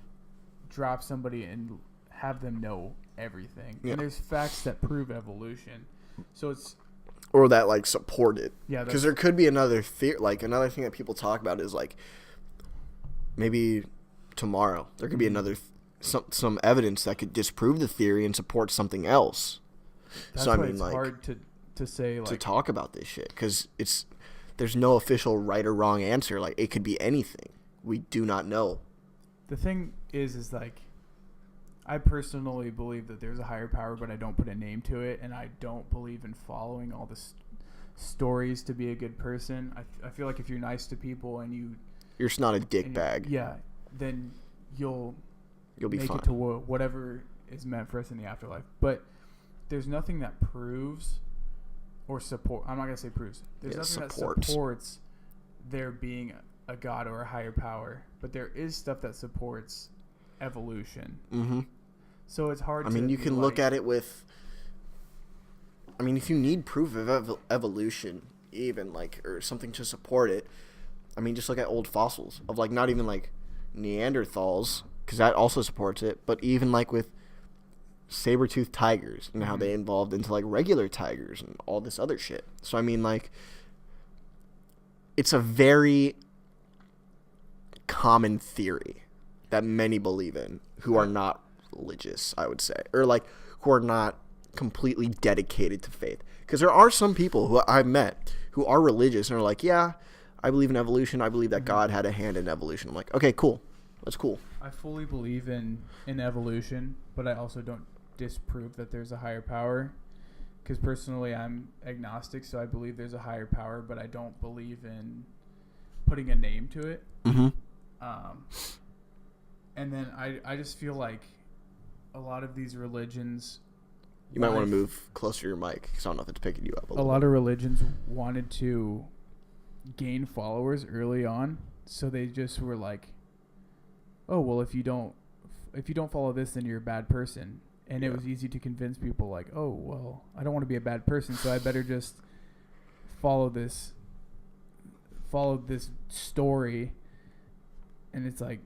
drop somebody and have them know everything. Yeah. And there's facts that prove evolution. So it's... Or that, like, support it. Yeah. Because there could be another another thing that people talk about is, like, maybe tomorrow there could be another some evidence that could disprove the theory and support something else. That's so I why mean, it's like, hard to say, like, to talk about this shit, because there's no official right or wrong answer. Like, it could be anything. We do not know. The thing is like, I personally believe that there's a higher power, but I don't put a name to it, and I don't believe in following all the stories to be a good person. I feel like if you're nice to people and you're just not a dick bag. Yeah, then you'll be make fine. it to whatever is meant for us in the afterlife. But there's nothing that proves or support. I'm not gonna say proves. There's nothing that supports there being a god or a higher power, but there is stuff that supports evolution. Mm-hmm. So it's hard. I mean, you can look at it with. I mean, if you need proof of evolution, even like, or something to support it, I mean, just look at old fossils of, like, not even like Neanderthals, because that also supports it, but even like with saber-toothed tigers and how they evolved into, like, regular tigers and all this other shit. So I mean, like, it's a very common theory that many believe in who are not religious, I would say, or, like, who are not completely dedicated to faith. Because there are some people who I've met who are religious and are like, yeah, I believe in evolution. I believe that God had a hand in evolution. I'm like, okay, cool. That's cool. I fully believe in evolution, but I also don't disprove that there's a higher power. Because personally, I'm agnostic, so I believe there's a higher power, but I don't believe in putting a name to it. Mm-hmm. And then I just feel like a lot of these religions... You might want to move closer to your mic, because I don't know if it's picking you up a little. A lot of religions wanted to gain followers early on, so they just were like, oh, well, if you don't follow this, then you're a bad person. And it was easy to convince people, like, oh, well, I don't want to be a bad person, so I better just follow this story. And it's like,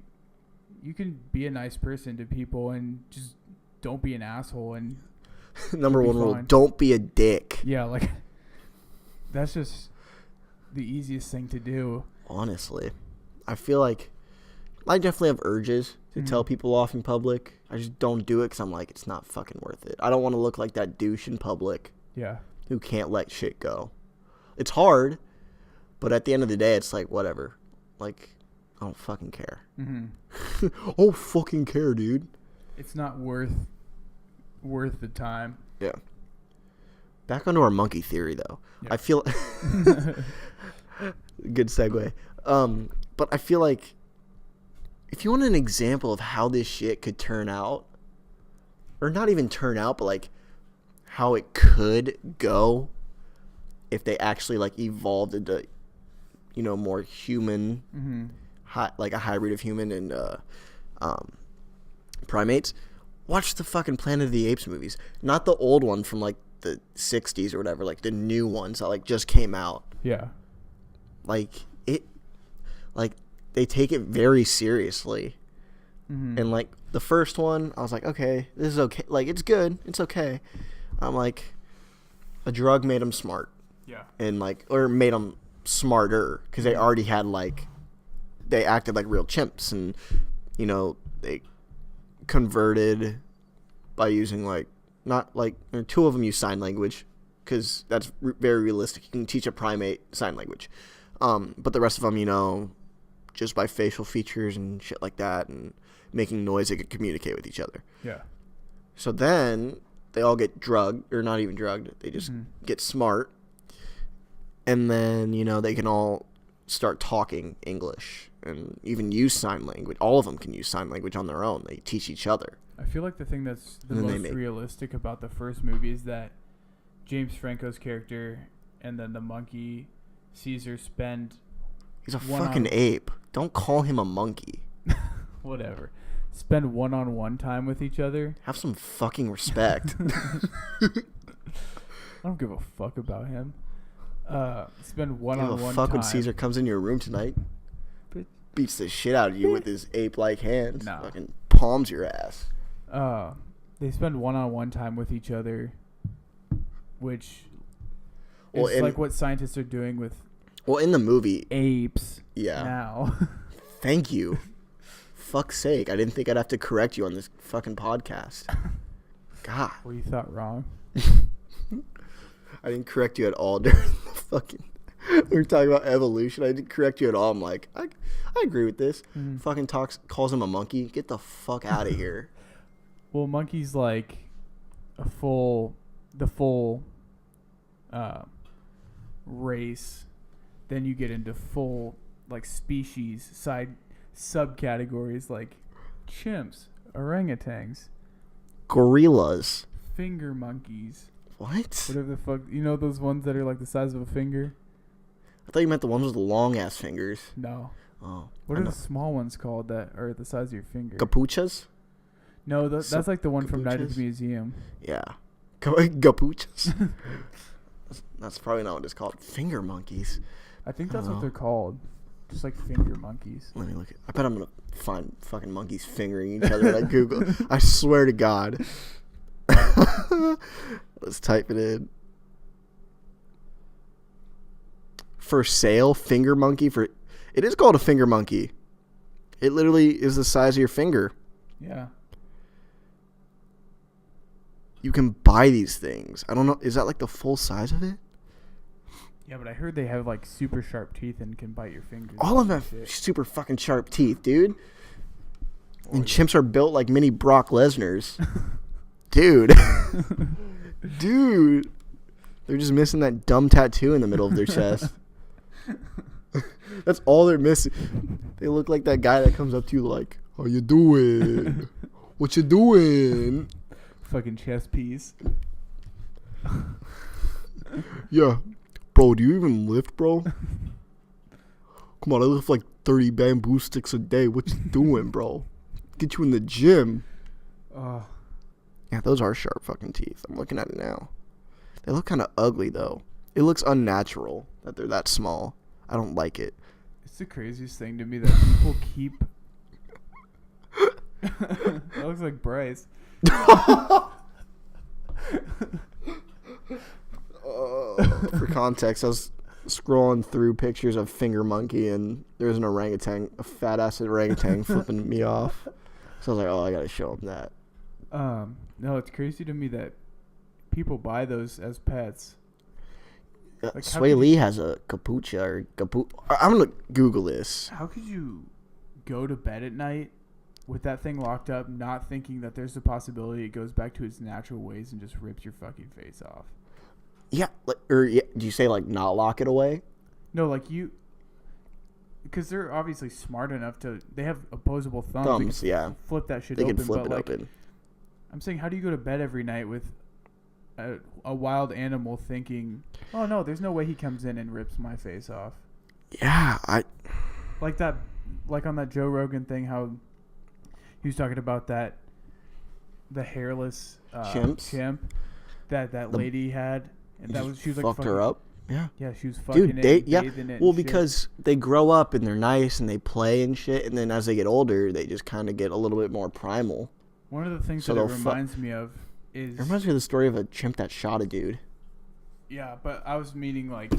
you can be a nice person to people and just don't be an asshole. And number one rule, don't be a dick. Yeah, like, that's just the easiest thing to do. Honestly, I feel like I definitely have urges to tell people off in public. I just don't do it because I'm like, it's not fucking worth it. I don't want to look like that douche in public. Yeah. Who can't let shit go. It's hard, but at the end of the day, it's like, whatever. Like, I don't fucking care. Mm-hmm. I don't fucking care, dude. It's not worth the time. Yeah. Back onto our monkey theory, though. Yeah. I feel... Good segue. But I feel like if you want an example of how this shit could turn out, or not even turn out, but, like, how it could go if they actually, like, evolved into, you know, more human, like a hybrid of human and primates. Watch the fucking Planet of the Apes movies. Not the old one from, like, the 60s or whatever, like, the new ones that, like, just came out. Yeah. Like, they take it very seriously. And, like, the first one, I was like, okay, this is okay. Like, it's good. It's okay. I'm like, a drug made them smart. Yeah. And, like, or made them smarter because they already had, like, they acted like real chimps. And, you know, they converted by using, like, not, like, two of them use sign language because that's very realistic. You can teach a primate sign language. But the rest of them, you know, just by facial features and shit like that and making noise, they could communicate with each other. Yeah. So then they all get drugged, or not even drugged. They just get smart. And then, you know, they can all start talking English and even use sign language. All of them can use sign language on their own. They teach each other. I feel like the thing that's the most realistic about the first movie is that James Franco's character and then the monkey Caesar spend... He's a fucking ape. Don't call him a monkey. Whatever. spend one-on-one time with each other. Have some fucking respect. I don't give a fuck about him. Spend one-on-one time. Fuck when Caesar comes in your room tonight. Beats the shit out of you with his ape-like hands. No. Fucking palms your ass. They spend one-on-one time with each other, which Well, is like what scientists are doing with in the movie apes Yeah. now. Thank you. Fuck's sake. I didn't think I'd have to correct you on this fucking podcast. God. Well, you thought wrong. I didn't correct you at all during the fucking... We were talking about evolution. I didn't correct you at all. I'm like, I agree with this. Mm-hmm. Fucking calls him a monkey. Get the fuck out of here. Well, monkey's like the full race. Then you get into full like species subcategories like chimps, orangutans, Gorillas. finger monkeys. What? Whatever the fuck, you know those ones that are like the size of a finger? I thought you meant the ones with the long ass fingers. No. Oh. What are the small ones called that are the size of your finger? Capuchas? No, that's like the one from Night at Capuchas? the Museum. Yeah. Capuchas? That's probably not what it's called. Finger monkeys. I think that's Oh. what they're called. Just like finger monkeys. Let me look. I bet I'm going to find fucking monkeys fingering each other when I Google. I swear to God. Let's type it in. For sale, finger monkey for... It is called a finger monkey. It literally is the size of your finger. Yeah. You can buy these things. I don't know. Is that like the full size of it? Yeah, but I heard they have like super sharp teeth and can bite your fingers. All of them have Shit. super fucking sharp teeth, dude. Oh, And yeah. chimps are built like mini Brock Lesnar's. Dude. Dude. They're just missing that dumb tattoo in the middle of their chest. That's all they're missing. They look like that guy that comes up to you like, how you doing? What you doing? Fucking chest piece. Yeah. Bro, do you even lift, bro? Come on, I lift like 30 bamboo sticks a day. What you doing, bro? Get you in the gym. Oh, Yeah, those are sharp fucking teeth. I'm looking at it now. They look kind of ugly, though. It looks unnatural that they're that small. I don't like it. it's the craziest thing to me that people keep. That looks like Bryce. For context, I was scrolling through pictures of finger monkey, and there was an orangutan, a fat-ass orangutan flipping me off. So I was like, oh, I got to show him that. No, it's crazy to me that people buy those as pets. Like, how Sway could Lee has a capucha or I'm going to Google this. How could you go to bed at night with that thing locked up, not thinking that there's a possibility it goes back to its natural ways and just rips your fucking face off? Yeah, do you say like not lock it away? No, like because they're obviously smart enough they have opposable thumbs. They can Yeah. flip that shit They open. can flip but it like, open. I'm saying, how do you go to bed every night with a wild animal thinking, oh no, there's no way he comes in and rips my face off? Yeah, Like that, like on that Joe Rogan thing, how he was talking about the hairless chimp that lady had, and she was like fucked her up. Yeah. Yeah, she was fucking Dude, bathing it. Well, and shit. because they grow up and they're nice and they play and shit, and then as they get older, they just kind of get a little bit more primal. One of the things So that it they'll reminds me of is... It reminds me of the story of a chimp that shot a dude. Yeah, but I was meaning like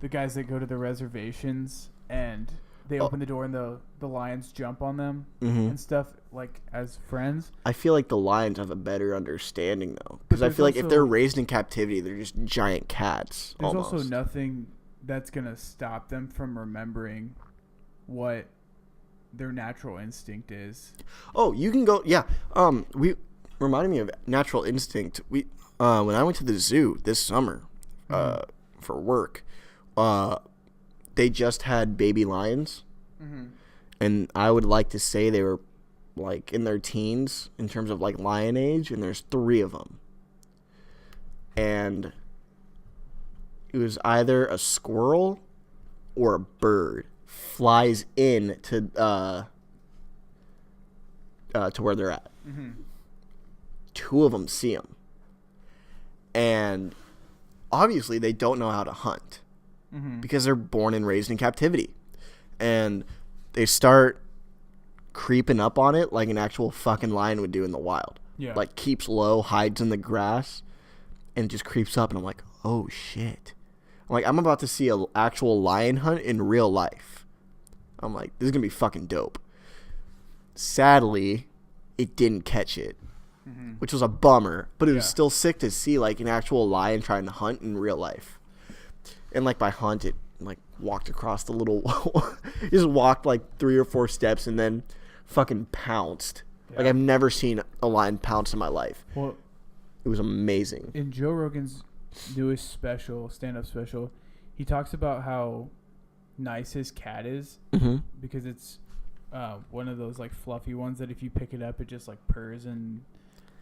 the guys that go to the reservations and they open the door and the lions jump on them and stuff, like as friends. I feel like the lions have a better understanding though, because I there's feel like if also- they're raised in captivity, they're just giant cats. There's almost. also nothing that's going to stop them from remembering what their natural instinct is. Oh, you can go. Yeah. We reminded me of natural instinct. We when I went to the zoo this summer, for work, they just had baby lions, and I would like to say they were like in their teens in terms of like lion age, and there's 3 of them, and it was either a squirrel or a bird flies in to to where they're at. Mm-hmm. 2 of them see him. And obviously they don't know how to hunt because they're born and raised in captivity. And they start creeping up on it like an actual fucking lion would do in the wild. Yeah. Like keeps low, hides in the grass, and just creeps up. And I'm like, oh shit. I'm like, I'm about to see an actual lion hunt in real life. I'm like, this is going to be fucking dope. Sadly, it didn't catch it, which was a bummer. But it was still sick to see like an actual lion trying to hunt in real life. And like by hunt, it like walked across the little, just walked like 3 or 4 steps and then fucking pounced. Yeah. Like I've never seen a lion pounce in my life. Well, it was amazing. In Joe Rogan's newest special, stand-up special, he talks about how nice his cat is because it's one of those like fluffy ones that if you pick it up, it just like purrs and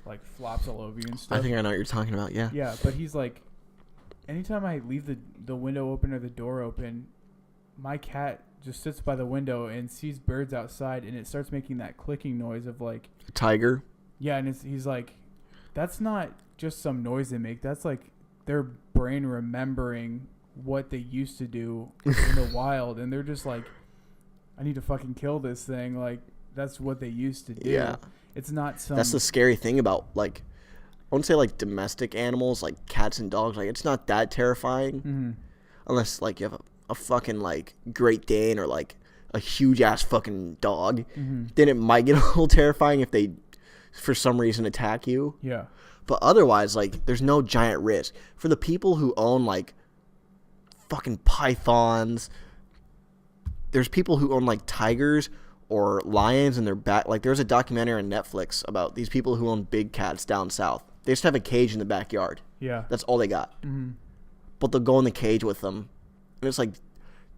like flops all over you and stuff. I think I know what you're talking about. Yeah. Yeah, but he's like, anytime I leave the window open or the door open, my cat just sits by the window and sees birds outside, and it starts making that clicking noise of like tiger. Yeah, and he's like, that's not just some noise they make. That's like their brain remembering what they used to do in the wild, and they're just like, I need to fucking kill this thing. Like that's what they used to do. Yeah, it's not some. That's the scary thing about like, I wouldn't say like domestic animals like cats and dogs. Like it's not that terrifying, unless like you have a fucking like Great Dane or like a huge ass fucking dog. Then it might get a little terrifying if they, for some reason, attack you. Yeah. But otherwise, like, there's no giant risk. For the people who own, like, fucking pythons, there's people who own, like, tigers or lions in their back. Like, there's a documentary on Netflix about these people who own big cats down south. They just have a cage in the backyard. Yeah. That's all they got. But they'll go in the cage with them. And it's like,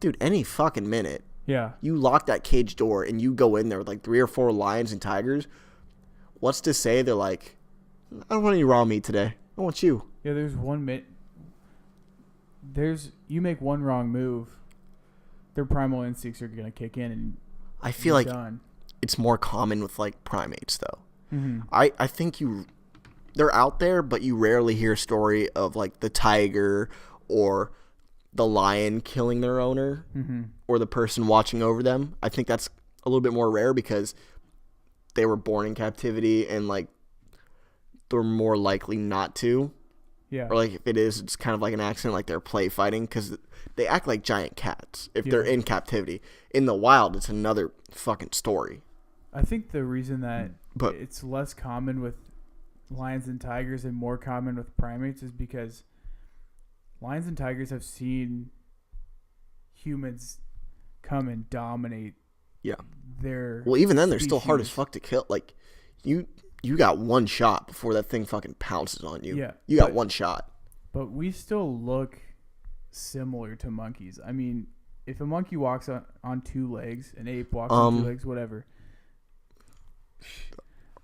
dude, any fucking minute. Yeah. You lock that cage door and you go in there with, like, 3 or 4 lions and tigers. What's to say they're like, I don't want any raw meat today. I want you. Yeah, you make one wrong move, their primal instincts are gonna kick in, and I feel like it's more common with like primates though. I think they're out there, but you rarely hear a story of like the tiger or the lion killing their owner or the person watching over them. I think that's a little bit more rare because they were born in captivity and like they're more likely not to. Yeah. Or like if it is, it's kind of like an accident, like they're play fighting because they act like giant cats if they're in captivity. In the wild, it's another fucking story. I think the reason that it's less common with lions and tigers and more common with primates is because lions and tigers have seen humans come and dominate their even then, they're species. still hard as fuck to kill. Like, you got one shot before that thing fucking pounces on you. Yeah. You got one shot. But we still look similar to monkeys. I mean, if a monkey walks on 2 legs, an ape walks on 2 legs, whatever.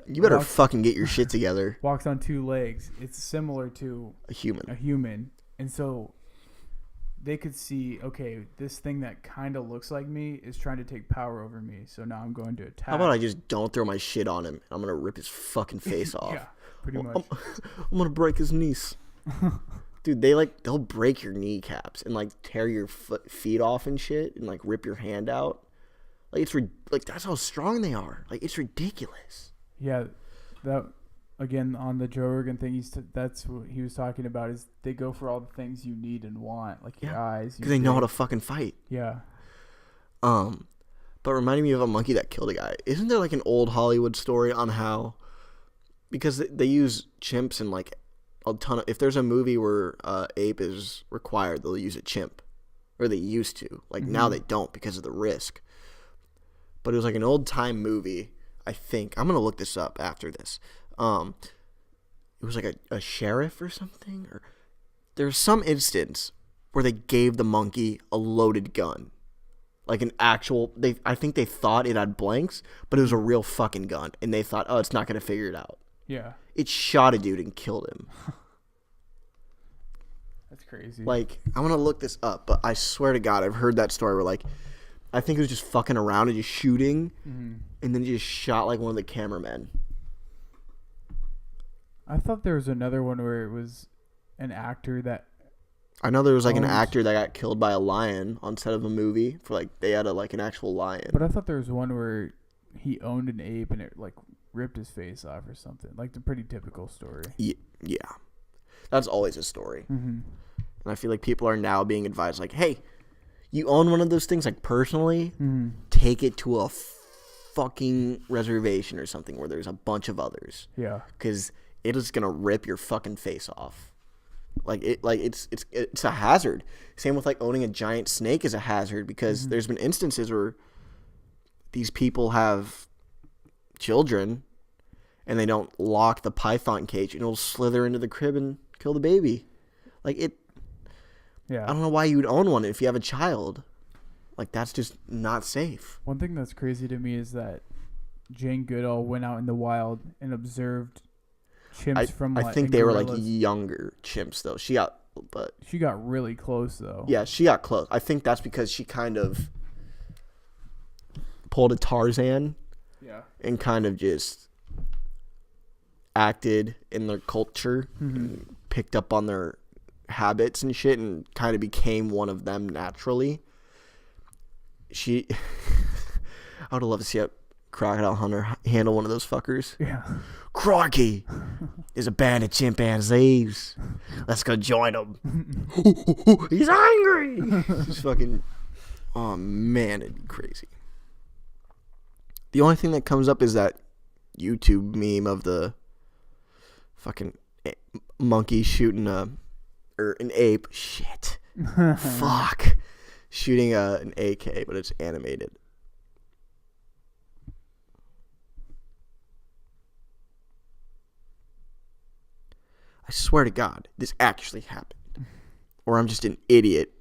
You better fucking get your shit together. Walks on 2 legs. It's similar to a human. And so they could see, okay, this thing that kind of looks like me is trying to take power over me. So now I'm going to attack. How about I just don't throw my shit on him? I'm going to rip his fucking face off. Yeah, pretty much. I'm going to break his knees. Dude, they'll break your kneecaps and like tear your feet off and shit and like rip your hand out. Like it's that's how strong they are. Like it's ridiculous. Yeah, that again on the Joe Rogan thing. That's what he was talking about. Is they go for all the things you need and want, like your eyes, because they know how to fucking fight. Yeah. But reminding me of a monkey that killed a guy. Isn't there like an old Hollywood story on how, because they use chimps and like a ton of, if there's a movie where ape is required, they'll use a chimp, or they used to. Like now they don't because of the risk. But it was like an old time movie. I think I'm gonna look this up after this. It was like a sheriff or something, or there's some instance where they gave the monkey a loaded gun, like an actual. I think they thought it had blanks, but it was a real fucking gun, and they thought, oh, it's not gonna figure it out. Yeah. It shot a dude and killed him. That's crazy. Like, I'm gonna look this up, but I swear to God, I've heard that story where like I think he was just fucking around and just shooting, Mm-hmm. and then just shot like one of the cameramen. I thought there was another one where it was an actor that. I know there was like an actor that got killed by a lion on set of a movie for like they had an actual lion. But I thought there was one where he owned an ape and it like ripped his face off or something. Like the pretty typical story. Yeah. That's always a story. Mm-hmm. And I feel like people are now being advised like, hey, you own one of those things like personally, take it to a fucking reservation or something where there's a bunch of others. Yeah. Because it is gonna rip your fucking face off. It's a hazard. Same with like owning a giant snake is a hazard because there's been instances where these people have children and they don't lock the python cage and it'll slither into the crib and kill the baby. Like it. Yeah. I don't know why you would own one if you have a child. Like that's just not safe. One thing that's crazy to me is that Jane Goodall went out in the wild and observed chimps from. I think they were like younger chimps though. She got really close though. Yeah, she got close. I think that's because she kind of pulled a Tarzan. Yeah. And kind of just acted in their culture, and picked up on their habits and shit, and kind of became one of them naturally. I would love to see a crocodile hunter handle one of those fuckers. Yeah. Crikey, there's a band of chimpanzees. Let's go join them. He's angry. Just fucking. Oh man, it'd be crazy. The only thing that comes up is that YouTube meme of the fucking monkey shooting an ape. Shit. Fuck. Shooting an AK, but it's animated. I swear to God, this actually happened. Or I'm just an idiot.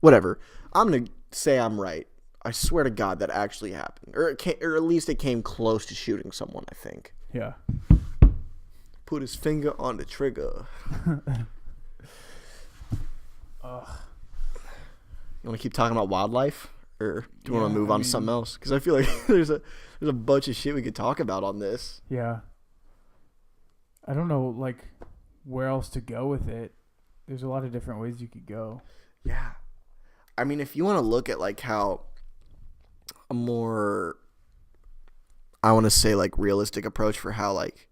Whatever. I'm going to say I'm right. I swear to God that actually happened. Or at least it came close to shooting someone, I think. Yeah. Put his finger on the trigger. Ugh. You want to keep talking about wildlife? Or do you want to move on to something else? Because I feel like there's a bunch of shit we could talk about on this. Yeah. I don't know, like, where else to go with it. There's a lot of different ways you could go. Yeah. I mean, if you want to look at, like, how a more, I want to say, like, realistic approach for how, like,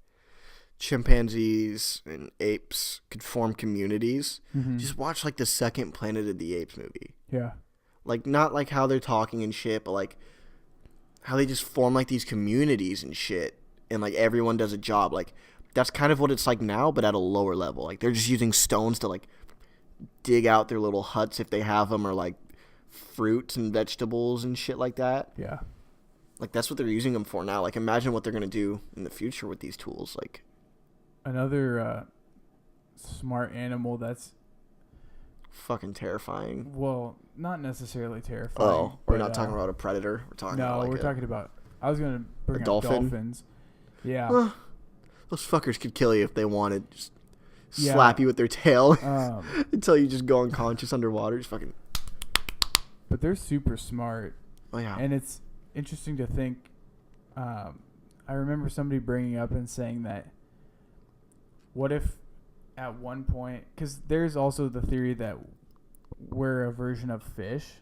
chimpanzees and apes could form communities, just watch, like, the second Planet of the Apes movie. Yeah. Like, not, like, how they're talking and shit, but, like, how they just form, like, these communities and shit, and, like, everyone does a job. Like, that's kind of what it's like now, but at a lower level. Like, they're just using stones to, like, dig out their little huts if they have them, or, like, fruits and vegetables and shit like that. Yeah. Like, that's what they're using them for now. Like, imagine what they're going to do in the future with these tools. Like, another smart animal that's fucking terrifying. Well, not necessarily terrifying. Oh, we're not talking about a predator. We're talking about, like, we're talking about, I was going to bring up dolphin? dolphins. Yeah. Those fuckers could kill you if they wanted. Just slap you with their tail until you just go unconscious underwater. Just fucking. But they're super smart. Oh, yeah. And it's interesting to think. I remember somebody bringing up and saying that what if at one point, because there's also the theory that we're a version of fish.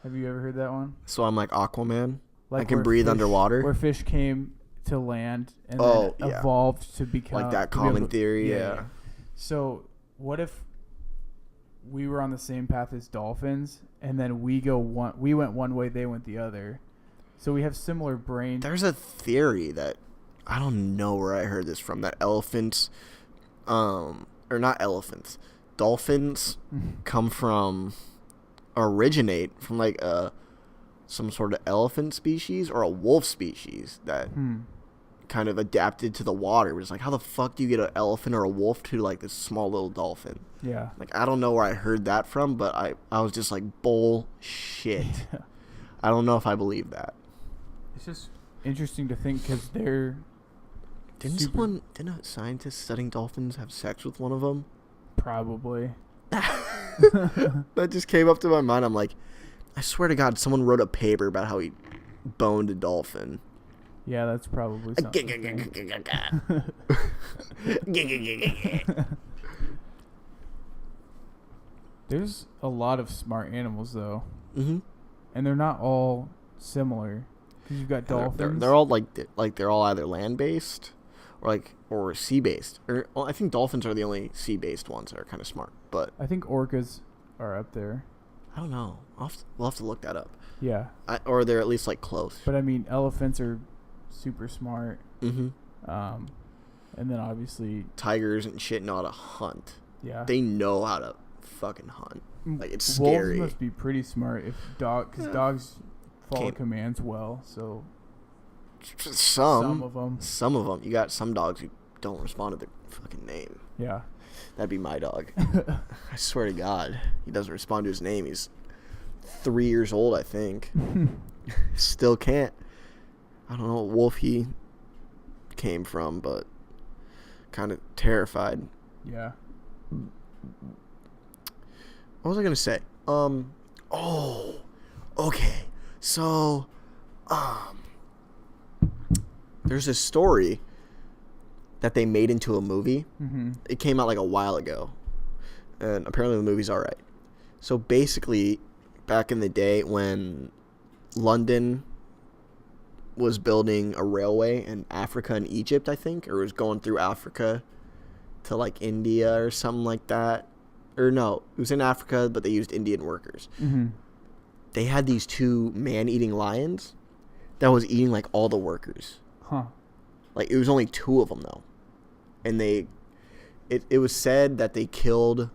Have you ever heard that one? So I'm like Aquaman? Like I can breathe underwater? Where fish came to land and then evolved to become... Like that common theory, yeah. So what if we were on the same path as dolphins and then we went one way, they went the other. So we have similar brains. There's a theory that, I don't know where I heard this from, that elephants, or not elephants, dolphins originate from like some sort of elephant species or a wolf species that kind of adapted to the water. It's like, how the fuck do you get an elephant or a wolf to like this small little dolphin? Yeah. Like, I don't know where I heard that from, but I was just like, bullshit. Yeah. I don't know if I believe that. It's just interesting to think because they're... Didn't a scientist studying dolphins have sex with one of them? Probably. That just came up to my mind. I'm like, I swear to God, someone wrote a paper about how he boned a dolphin. Yeah, that's probably something. There's a lot of smart animals, though. Mm-hmm. And they're not all similar. Because you've got dolphins. They're all like they're all either land-based or sea-based. Or well, I think dolphins are the only sea-based ones that are kind of smart. But I think orcas are up there. I don't know. We'll have to look that up. Yeah. Or they're at least like close. But I mean, elephants are super smart. Mm-hmm. And then obviously tigers and shit know how to hunt. Yeah. They know how to fucking hunt. Like, it's scary. Wolves must be pretty smart because dogs follow commands well. So some of them. Some of them. You got some dogs who don't respond to their fucking name. Yeah. That'd be my dog. I swear to God, he doesn't respond to his name. He's 3 years old, I think. Still can't. I don't know what wolf he came from, but kind of terrified. Yeah. What was I gonna say? Okay. So, there's this story that they made into a movie. Mm-hmm. It came out like a while ago, and apparently the movie's alright. So basically, back in the day when London was building a railway in Africa and Egypt, I think, or was going through Africa to like India or something like that. Or no, it was in Africa, but they used Indian workers. Mm-hmm. They had these 2 man-eating lions that was eating like all the workers. Huh. Like, it was only 2 of them though, and it was said that they killed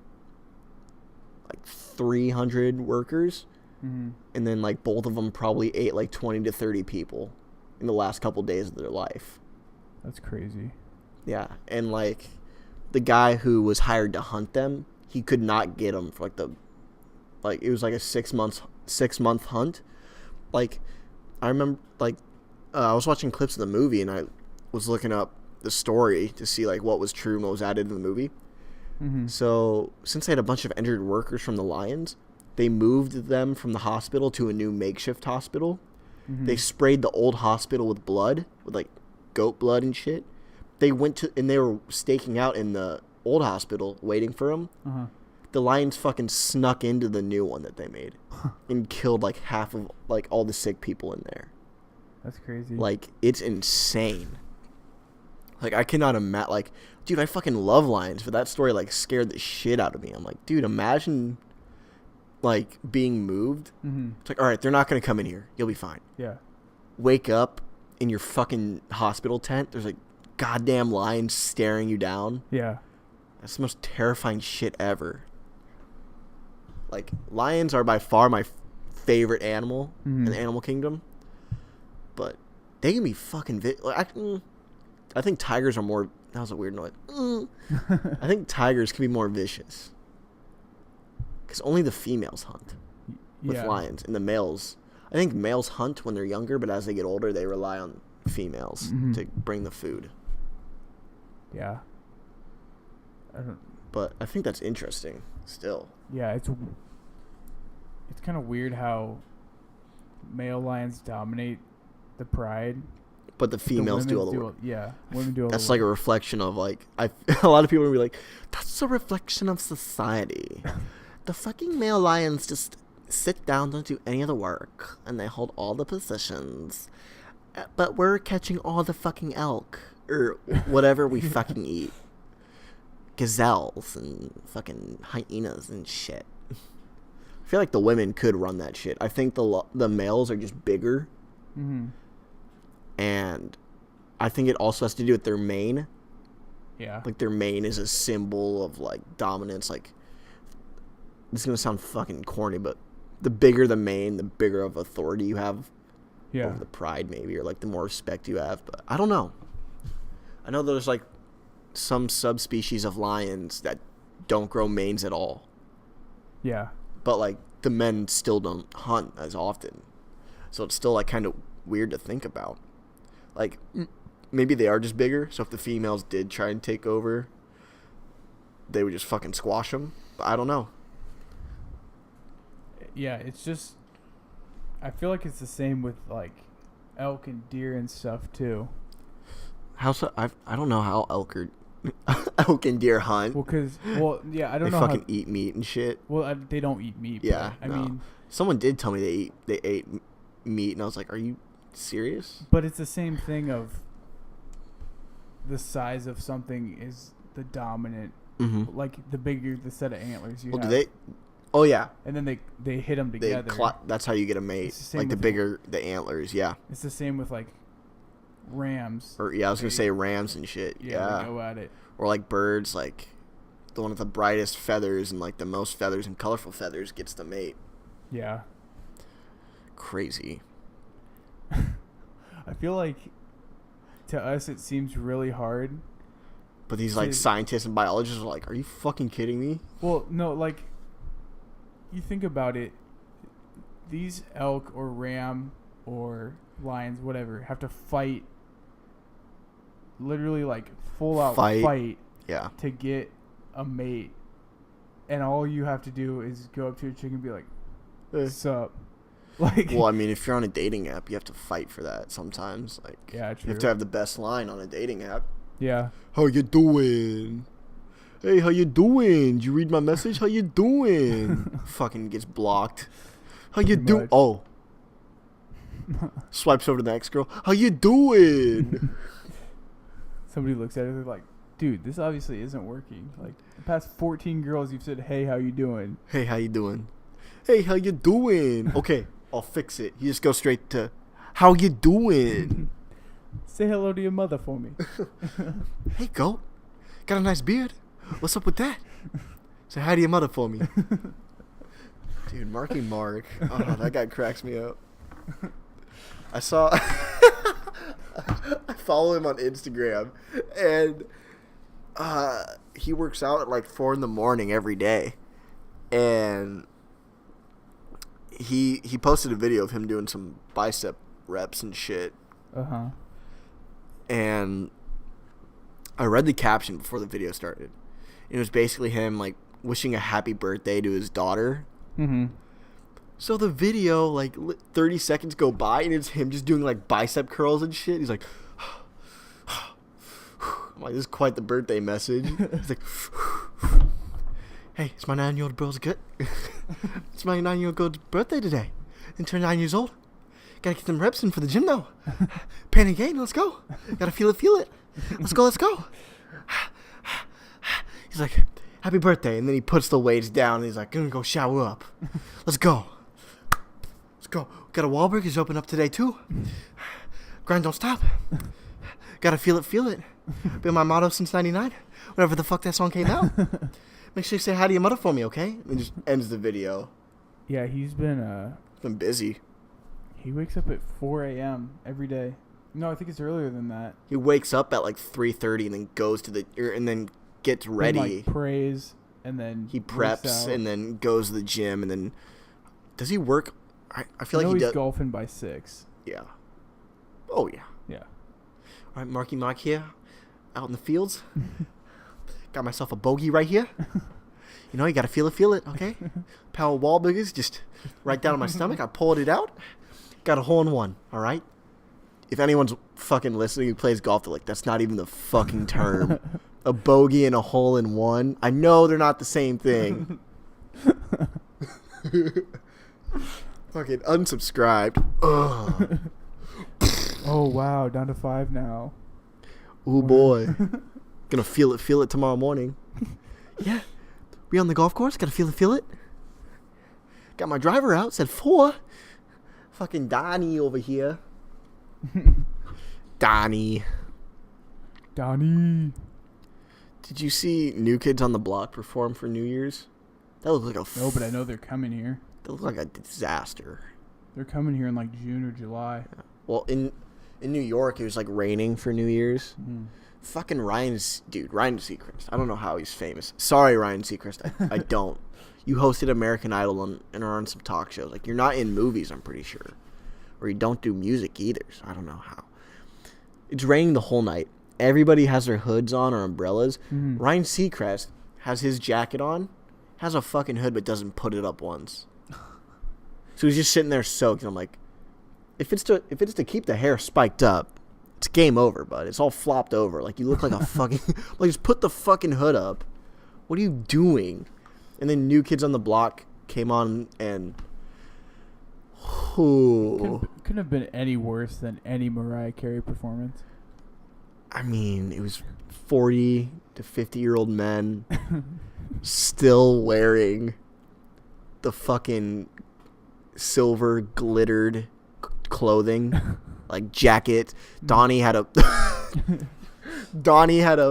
like 300 workers, mm-hmm. and then like both of them probably ate like 20 to 30 people in the last couple days of their life. That's crazy. Yeah, and like the guy who was hired to hunt them, he could not get them for like it was like a 6 month hunt. Like, I remember I was watching clips of the movie and I was looking up the story to see like what was true and what was added in the movie. Mm-hmm. So since they had a bunch of injured workers from the lions, they moved them from the hospital to a new makeshift hospital. Mm-hmm. They sprayed the old hospital with blood, with like goat blood and shit. They were staking out in the old hospital waiting for them. Uh-huh. The lions fucking snuck into the new one that they made and killed like half of like all the sick people in there. That's crazy. Like, it's insane. Like, I cannot imagine. Like, dude, I fucking love lions, but that story like scared the shit out of me. I'm like, dude, imagine like being moved. Mm-hmm. It's like, all right, they're not gonna come in here. You'll be fine. Yeah. Wake up in your fucking hospital tent. There's like goddamn lions staring you down. Yeah. That's the most terrifying shit ever. Like, lions are by far my favorite animal in the animal kingdom. But they can be fucking I think tigers are more... That was a weird noise. I think tigers can be more vicious. Because only the females hunt with lions. And the males... I think males hunt when they're younger, but as they get older, they rely on females to bring the food. Yeah. But I think that's interesting still. Yeah, it's kind of weird how male lions dominate the pride, but the females do all the work. Women do all that's the like work. A reflection of like a lot of people will be like, that's a reflection of society. The fucking male lions just sit down, don't do any of the work, and they hold all the positions. But we're catching all the fucking elk or whatever we fucking eat. Gazelles and fucking hyenas and shit. I feel like the women could run that shit. I think the males are just bigger. Mm-hmm. And I think it also has to do with their mane. Yeah. Like, their mane is a symbol of, like, dominance. Like, this is going to sound fucking corny, but the bigger the mane, the bigger of authority you have. Yeah. Over the pride, maybe, or, like, the more respect you have. But I don't know. I know there's, like, some subspecies of lions that don't grow manes at all. Yeah. But, like, the men still don't hunt as often. So it's still, like, kind of weird to think about. Like, maybe they are just bigger, so if the females did try and take over, they would just fucking squash them. But I don't know. yeah, it's just, I feel like it's the same with like elk and deer and stuff too. I don't know how elk and deer hunt. Yeah, I don't they know. They fucking eat meat and shit. Well, they don't eat meat. Yeah, but, I mean, someone did tell me they ate meat, and I was like, "Are you serious?" But it's the same thing of the size of something is the dominant. Mm-hmm. Like the bigger the set of antlers you have. Do they? Oh yeah. And then they hit them together. That's how you get a mate. Like the bigger the antlers, yeah. It's the same with like rams. Or I was gonna say rams and shit. Yeah. They go at it. Or like birds, like the one with the brightest feathers and like the most feathers and colorful feathers gets the mate. Yeah. Crazy. I feel like to us it seems really hard. But these like scientists and biologists are like, "Are you fucking kidding me?" Well, no, like you think about it, these elk or ram or lions, whatever, have to fight, literally like full out fight yeah. to get a mate. And all you have to do is go up to a chicken and be like, "What's up?" Like, well, I mean, if you're on a dating app, you have to fight for that sometimes. Like, yeah, true. You have to have the best line on a dating app. Yeah. How you doing? Hey, how you doing? Did you read my message? How you doing? Fucking gets blocked. How you doing? Oh. Swipes over to the next girl. How you doing? Somebody looks at it, they're like, "Dude, this obviously isn't working. Like, the past 14 girls you've said, 'Hey, how you doing?'" Hey, how you doing? Hey, how you doing? Okay, I'll fix it. You just go straight to, "How you doing?" Say hello to your mother for me. Hey, goat. Got a nice beard. What's up with that? Say hi to your mother for me. Dude, Marky Mark. Oh, that guy cracks me up. I follow him on Instagram, and he works out at like 4 a.m. every day. And he posted a video of him doing some bicep reps and shit. Uh-huh. And I read the caption before the video started. It was basically him like wishing a happy birthday to his daughter. Mm-hmm. So the video, like 30 seconds go by, and it's him just doing like bicep curls and shit. He's like, I'm like, this is quite the birthday message. He's like, hey, it's my 9-year-old girl's good. It's my 9-year-old girl's birthday today. And turned 9 years old. Gotta get some reps in for the gym though. Pain and gain, let's go. Gotta feel it. Let's go. He's like, happy birthday. And then he puts the weights down and he's like, gonna go shower up. Let's go. Got a Wahlburgers open up today too. Grind don't stop. Gotta feel it. Been my motto since 99. Whenever the fuck that song came out. Make sure you say hi to your mother for me, okay? And just ends the video. Yeah, he's been busy. He wakes up at 4 a.m. every day. No, I think it's earlier than that. He wakes up at like 3:30 and then goes to and then gets ready. And, like, prays and then he preps and then goes to the gym and then does he work? I feel like he's does golfing by 6. Yeah. Oh yeah. Yeah. All right, Marky Mark here, out in the fields. Got myself a bogey right here. You know, you gotta feel it, okay? Power Wahlburgers just right down on my stomach. I pulled it out. Got a hole in one, all right? If anyone's fucking listening who plays golf, they're like, that's not even the fucking term. A bogey and a hole in one. I know they're not the same thing. Fucking unsubscribed. Ugh. Oh, wow. Down to 5 now. Ooh, boy. Gonna feel it tomorrow morning. Yeah. We on the golf course. Gotta feel it. Got my driver out. Said 4. Fucking Donnie over here. Donnie. Did you see New Kids on the Block perform for New Year's? That looked like No, but I know they're coming here. That looked like a disaster. They're coming here in like June or July. Yeah. Well, in New York, it was like raining for New Year's. Mm. Fucking Ryan Seacrest. I don't know how he's famous. Sorry, Ryan Seacrest. I don't. You hosted American Idol and are on some talk shows. Like, you're not in movies, I'm pretty sure. Or you don't do music either, so I don't know how. It's raining the whole night. Everybody has their hoods on or umbrellas. Mm-hmm. Ryan Seacrest has his jacket on, has a fucking hood, but doesn't put it up once. So he's just sitting there soaked. And I'm like, if it's to keep the hair spiked up, it's game over, bud. It's all flopped over. Like, you look like a fucking... Like, just put the fucking hood up. What are you doing? And then New Kids on the Block came on and... Couldn't have been any worse than any Mariah Carey performance. I mean, it was 40 to 50-year-old men still wearing the fucking silver glittered clothing, like jacket. Donnie had a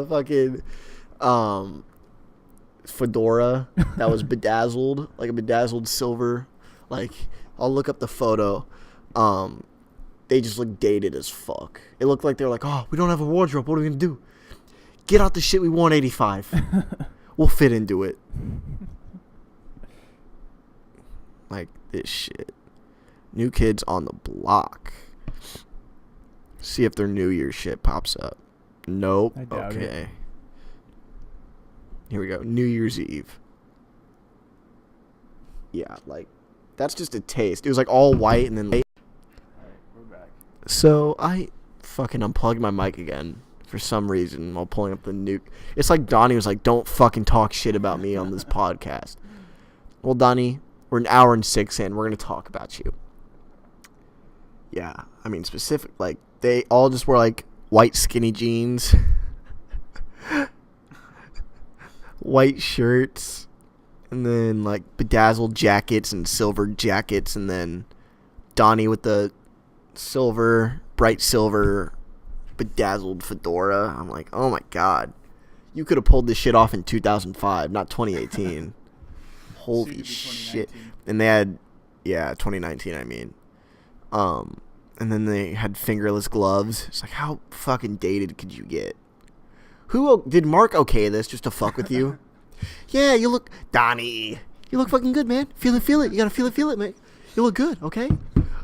fucking fedora that was bedazzled, like a bedazzled silver. Like, I'll look up the photo. They just look dated as fuck. It looked like they were like, oh, we don't have a wardrobe. What are we gonna do? Get out the shit we wore in '85. We'll fit into it. Like this shit. New Kids on the Block. See if their New Year's shit pops up. Nope. I doubt okay. it. Here we go. New Year's Eve. Yeah, like that's just a taste. It was like all white and then. Alright, we're back. So I fucking unplugged my mic again for some reason while pulling up the nuke. It's like Donnie was like, "Don't fucking talk shit about me on this podcast." Well, Donnie, we're an hour and 6 in. We're gonna talk about you. Yeah, I mean specific. Like they all just wore like white skinny jeans, white shirts, and then like bedazzled jackets and silver jackets, and then Donnie with the bright silver bedazzled fedora. I'm like, oh my god, you could have pulled this shit off in 2005, not 2018. Holy shit. And they had 2019, I mean. And then they had fingerless gloves. It's like, how fucking dated could you get? Did Mark okay this just to fuck with you? Yeah, you look, Donnie, you look fucking good, man. Feel it. You gotta feel it, man. You look good, okay?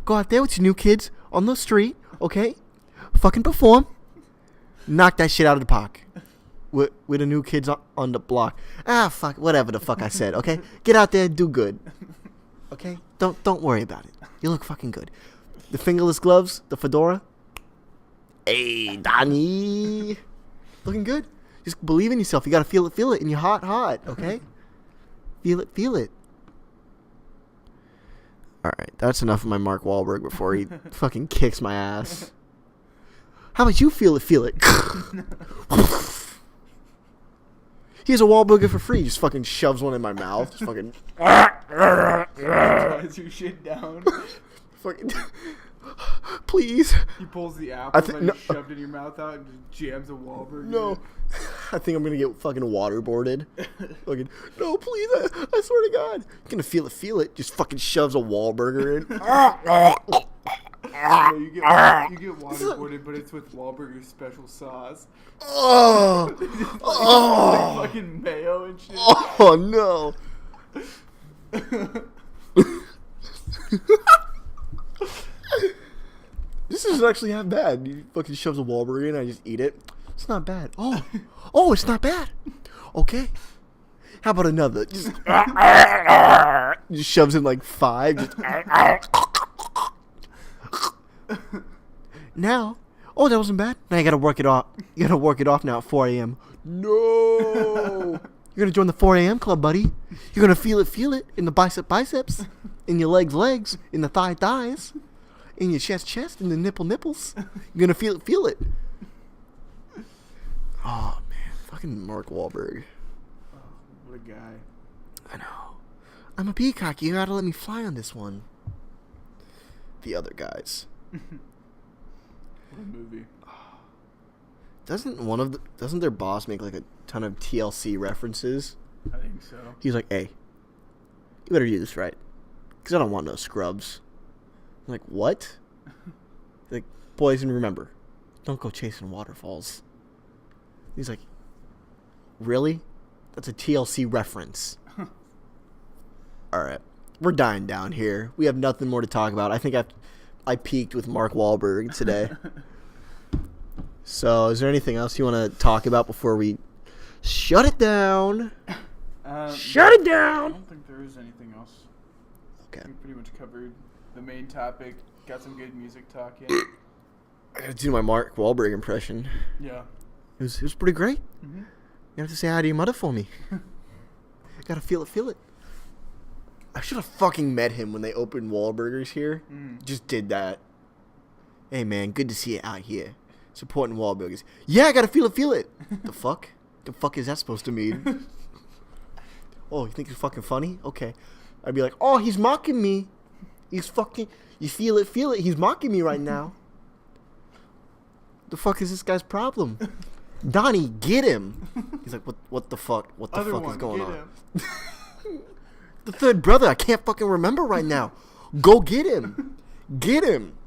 Go out there with your New Kids on the street, okay? Fucking perform. Knock that shit out of the park. With the New Kids on the Block. Ah, fuck, whatever the fuck I said, okay? Get out there and do good. Okay? Don't worry about it. You look fucking good. The fingerless gloves, the fedora. Hey, Donnie. Looking good. Just believe in yourself. You gotta feel it, and you're hot, okay? Feel it. Alright, that's enough of my Mark Wahlberg before he fucking kicks my ass. How about you feel it? He has a Wahlburger for free. Just fucking shoves one in my mouth. Just fucking. Tries your shit down. Fucking. Please. He pulls the apple and shoved in your mouth out and just jams a Wahlburger. No. I think I'm gonna get fucking waterboarded. Fucking. No, please. I swear to God. I'm gonna feel it. Just fucking shoves a Wahlburger in. No, you get waterboarded, but it's with Wahlburger's special sauce. Oh. Like fucking mayo and shit. Oh no. This isn't actually that bad. You fucking shoves a Wahlburger in, I just eat it. It's not bad. Oh, it's not bad. Okay. How about another? Just shoves in like 5. Just now, that wasn't bad. Now you gotta work it off. You gotta work it off now at 4 a.m. No. You're gonna join the 4 a.m. club, buddy. You're gonna feel it in the biceps, in your legs, in the thighs, in your chest, in the nipples. You're gonna feel it. Oh man, fucking Mark Wahlberg. Oh, what a guy. I know. I'm a peacock. You gotta let me fly on this one. The other guys. What a movie. Doesn't their boss make like a ton of TLC references? I think so. He's like, hey, you better do this right, because I don't want no scrubs. I'm like, what? Like, boys, and remember, don't go chasing waterfalls. He's like, really? That's a TLC reference. All right, we're dying down here. We have nothing more to talk about. I think I peaked with Mark Wahlberg today. So, is there anything else you want to talk about before we shut it down? Shut it down! I don't think there is anything else. Okay. We pretty much covered the main topic. Got some good music talking. I gotta do my Mark Wahlberg impression. Yeah. It was pretty great. Mm-hmm. You have to say hi to your mother for me. Gotta feel it. I should have fucking met him when they opened Wahlburgers here. Just did that. Hey man, good to see you out here. Supporting Wahlburgers. Yeah, I gotta feel it. The fuck? The fuck is that supposed to mean? Oh, you think it's fucking funny? Okay. I'd be like, oh, he's mocking me. He's fucking... You feel it. He's mocking me right now. The fuck is this guy's problem? Donnie, get him. He's like, what the fuck? What the fuck is going on? The third brother, I can't fucking remember right now. Go get him. Get him.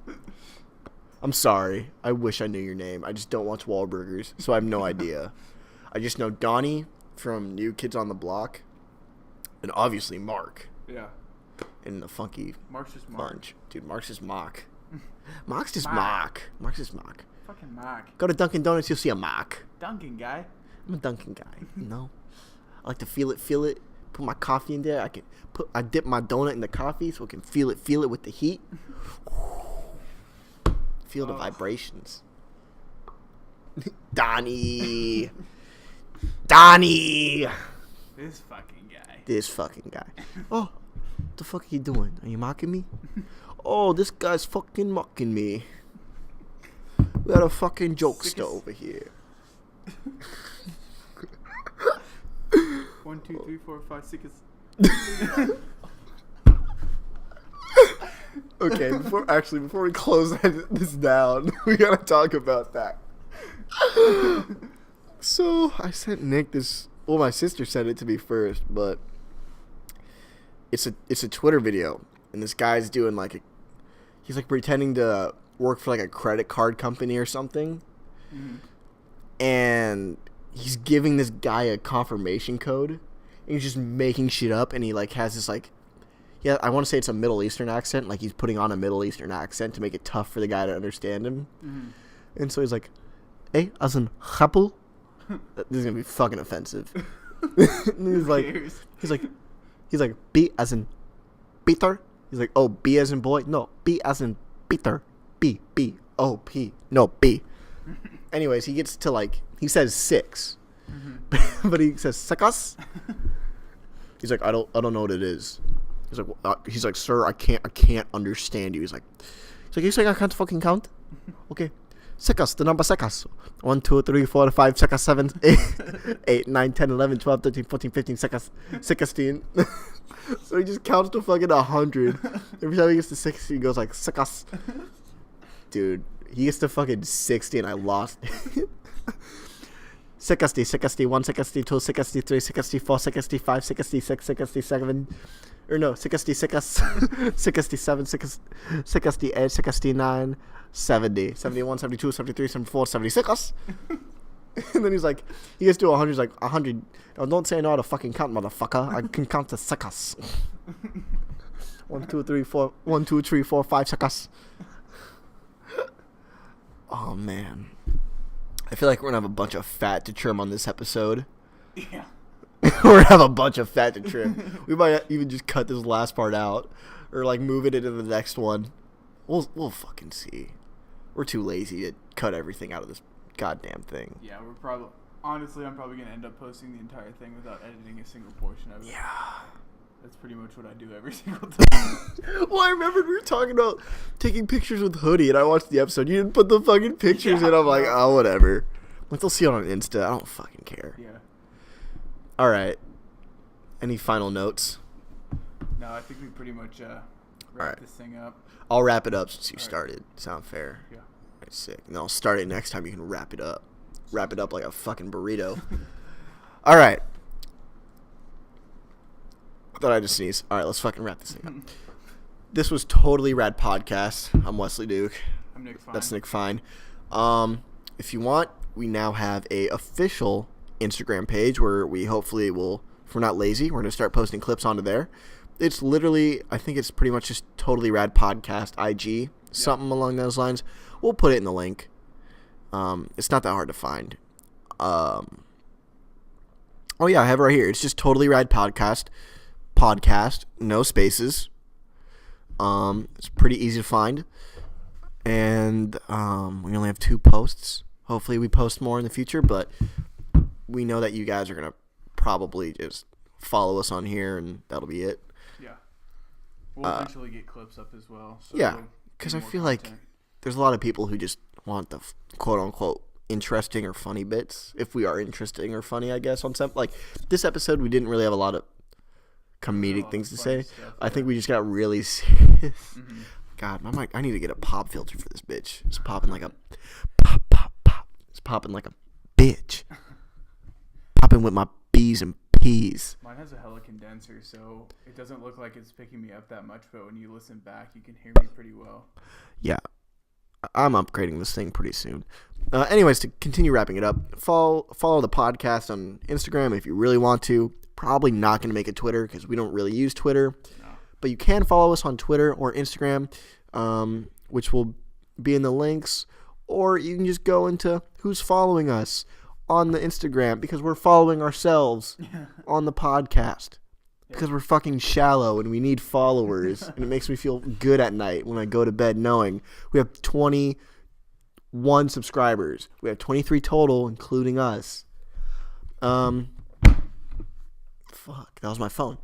I'm sorry. I wish I knew your name. I just don't watch Wahlburgers, so I have no idea. I just know Donnie from New Kids on the Block. And obviously Mark. Yeah. And the funky Mark's just Mark. bunch. Dude, Mark's just mock. Mark's just mock. Mark's just mock. Fucking mock. Go to Dunkin' Donuts, you'll see a mock. Dunkin' guy. I'm a Dunkin' guy, you know? I like to feel it. Put my coffee in there. I dip my donut in the coffee so I can feel it with the heat. Feel the vibrations. Donnie. This fucking guy. Oh, what the fuck are you doing? Are you mocking me? Oh, this guy's fucking mocking me. We got a fucking jokester over here. 1, 2, 3, 4, 5, 6. Okay, before we close this down, we gotta talk about that. So I sent Nick this. Well, my sister sent it to me first, but it's a Twitter video, and this guy's doing he's like pretending to work for like a credit card company or something, and he's giving this guy a confirmation code, and he's just making shit up, and he has this yeah, I want to say it's a Middle Eastern accent, like he's putting on a Middle Eastern accent to make it tough for the guy to understand him, and so he's like, "Hey, as in Chappel." This is gonna be fucking offensive. he's like, B as in Peter. He's like, oh, B as in boy. No, B as in Peter. B O P. No, B. Anyways, he gets to he says 6, but he says sekas. He's like, I don't know what it is. He's like, sir, I can't understand you. He's like, you saying I can't fucking count? Okay. Sekas, the number sekas. 1, 2, 3, 4, 5, sekas, 7, 8, 9, 10, 11, 12, 13, 14, 15, sekas, 16. So he just counts to fucking 100. Every time he gets to 60, he goes like, sekas. Dude, he gets to fucking 60 and I lost. Sekasti, 1, Sekasti, 2, Sekasti, 3, Sekasti, 4, Sekasti, 5, Sekasti, 6, Sekasti, 7. Or no, Sekasti, 7, Sekasti, 8, Sekasti, 9, 70, 71, 72, 73, 74, 76. And then he's like, he gets to 100, he's like, 100. Oh, don't say no how to fucking count, motherfucker. I can count to sekas. 1, 2, 3, 4, 1, 2, 3, 4, 5 sekas. Oh, man. I feel like we're going to have a bunch of fat to trim on this episode. Yeah. We're going to have a bunch of fat to trim. We might even just cut this last part out. Or, move it into the next one. We'll fucking see. We're too lazy to cut everything out of this goddamn thing. Yeah, I'm probably going to end up posting the entire thing without editing a single portion of it. Yeah. That's pretty much what I do every single time. Well, I remember we were talking about taking pictures with Hoodie, and I watched the episode. You didn't put the fucking pictures in. I'm like, oh, whatever. Like, they'll see it on Insta. I don't fucking care. Yeah. All right. Any final notes? No, I think we pretty much wrap this thing up. I'll wrap it up since you started. Sound fair? Yeah. Right, sick. And I'll start it next time. You can wrap it up. Wrap it up like a fucking burrito. All right. I thought I just sneezed. All right, let's fucking wrap this thing up. This was Totally Rad Podcast. I'm Wesley Duke. I'm Nick Fine. That's Nick Fine. If you want, we now have a official Instagram page where we hopefully will, if we're not lazy, we're going to start posting clips onto there. It's literally, I think it's pretty much just Totally Rad Podcast IG, something along those lines. We'll put it in the link. It's not that hard to find. Oh yeah, I have it right here. It's just Totally Rad Podcast, no spaces. It's pretty easy to find. And we only have 2 posts. Hopefully we post more in the future, but we know that you guys are going to probably just follow us on here, and that'll be it. Yeah. We'll eventually get clips up as well. So yeah, because I feel like there's a lot of people who just want the quote-unquote interesting or funny bits. If we are interesting or funny, I guess, on something. Like, this episode, we didn't really have a lot of comedic things to say. I think we just got really serious. Mm-hmm. God, my mic, I need to get a pop filter for this bitch. It's popping like a pop, pop, pop. It's popping like a bitch. Popping with my B's and P's. Mine has a hella condenser, so it doesn't look like it's picking me up that much, but when you listen back, you can hear me pretty well. Yeah. I'm upgrading this thing pretty soon. Anyways, to continue wrapping it up, follow the podcast on Instagram if you really want to. Probably not going to make a Twitter because we don't really use Twitter. No. But you can follow us on Twitter or Instagram, which will be in the links. Or you can just go into who's following us on the Instagram because we're following ourselves on the podcast. Because we're fucking shallow and we need followers. And it makes me feel good at night when I go to bed knowing we have 21 subscribers. We have 23 total, including us. Fuck, that was my phone.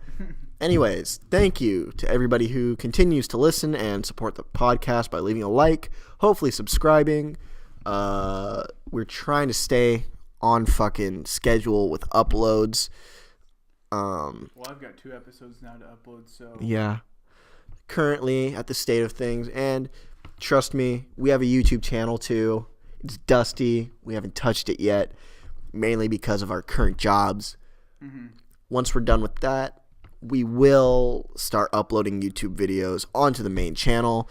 Anyways, thank you to everybody who continues to listen and support the podcast by leaving a like, hopefully subscribing. We're trying to stay on fucking schedule with uploads. Well, I've got 2 episodes now to upload, so yeah. Currently at the state of things, and trust me, we have a YouTube channel too. It's dusty. We haven't touched it yet, mainly because of our current jobs. Mm-hmm. Once we're done with that, we will start uploading YouTube videos onto the main channel.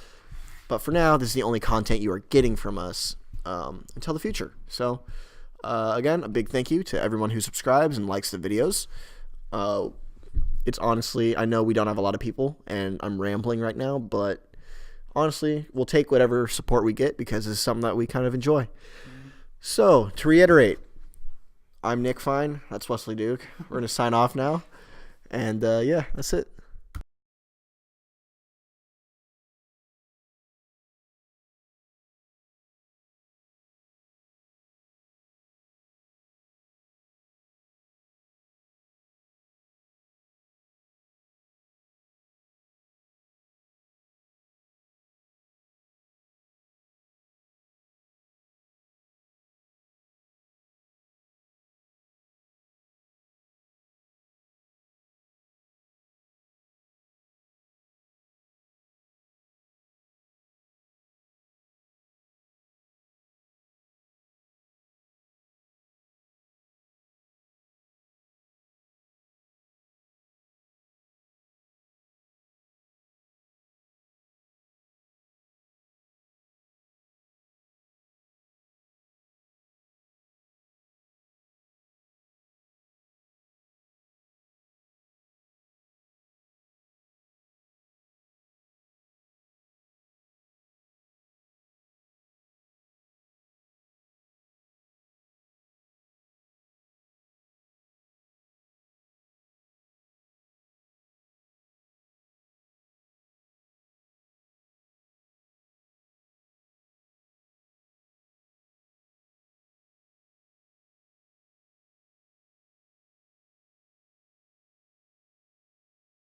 But for now, this is the only content you are getting from us until the future. So, again, a big thank you to everyone who subscribes and likes the videos. It's honestly, I know we don't have a lot of people, and I'm rambling right now, but honestly, we'll take whatever support we get because it's something that we kind of enjoy. Mm-hmm. So, to reiterate, I'm Nick Fine. That's Wesley Duke. We're going to sign off now. And, yeah, that's it.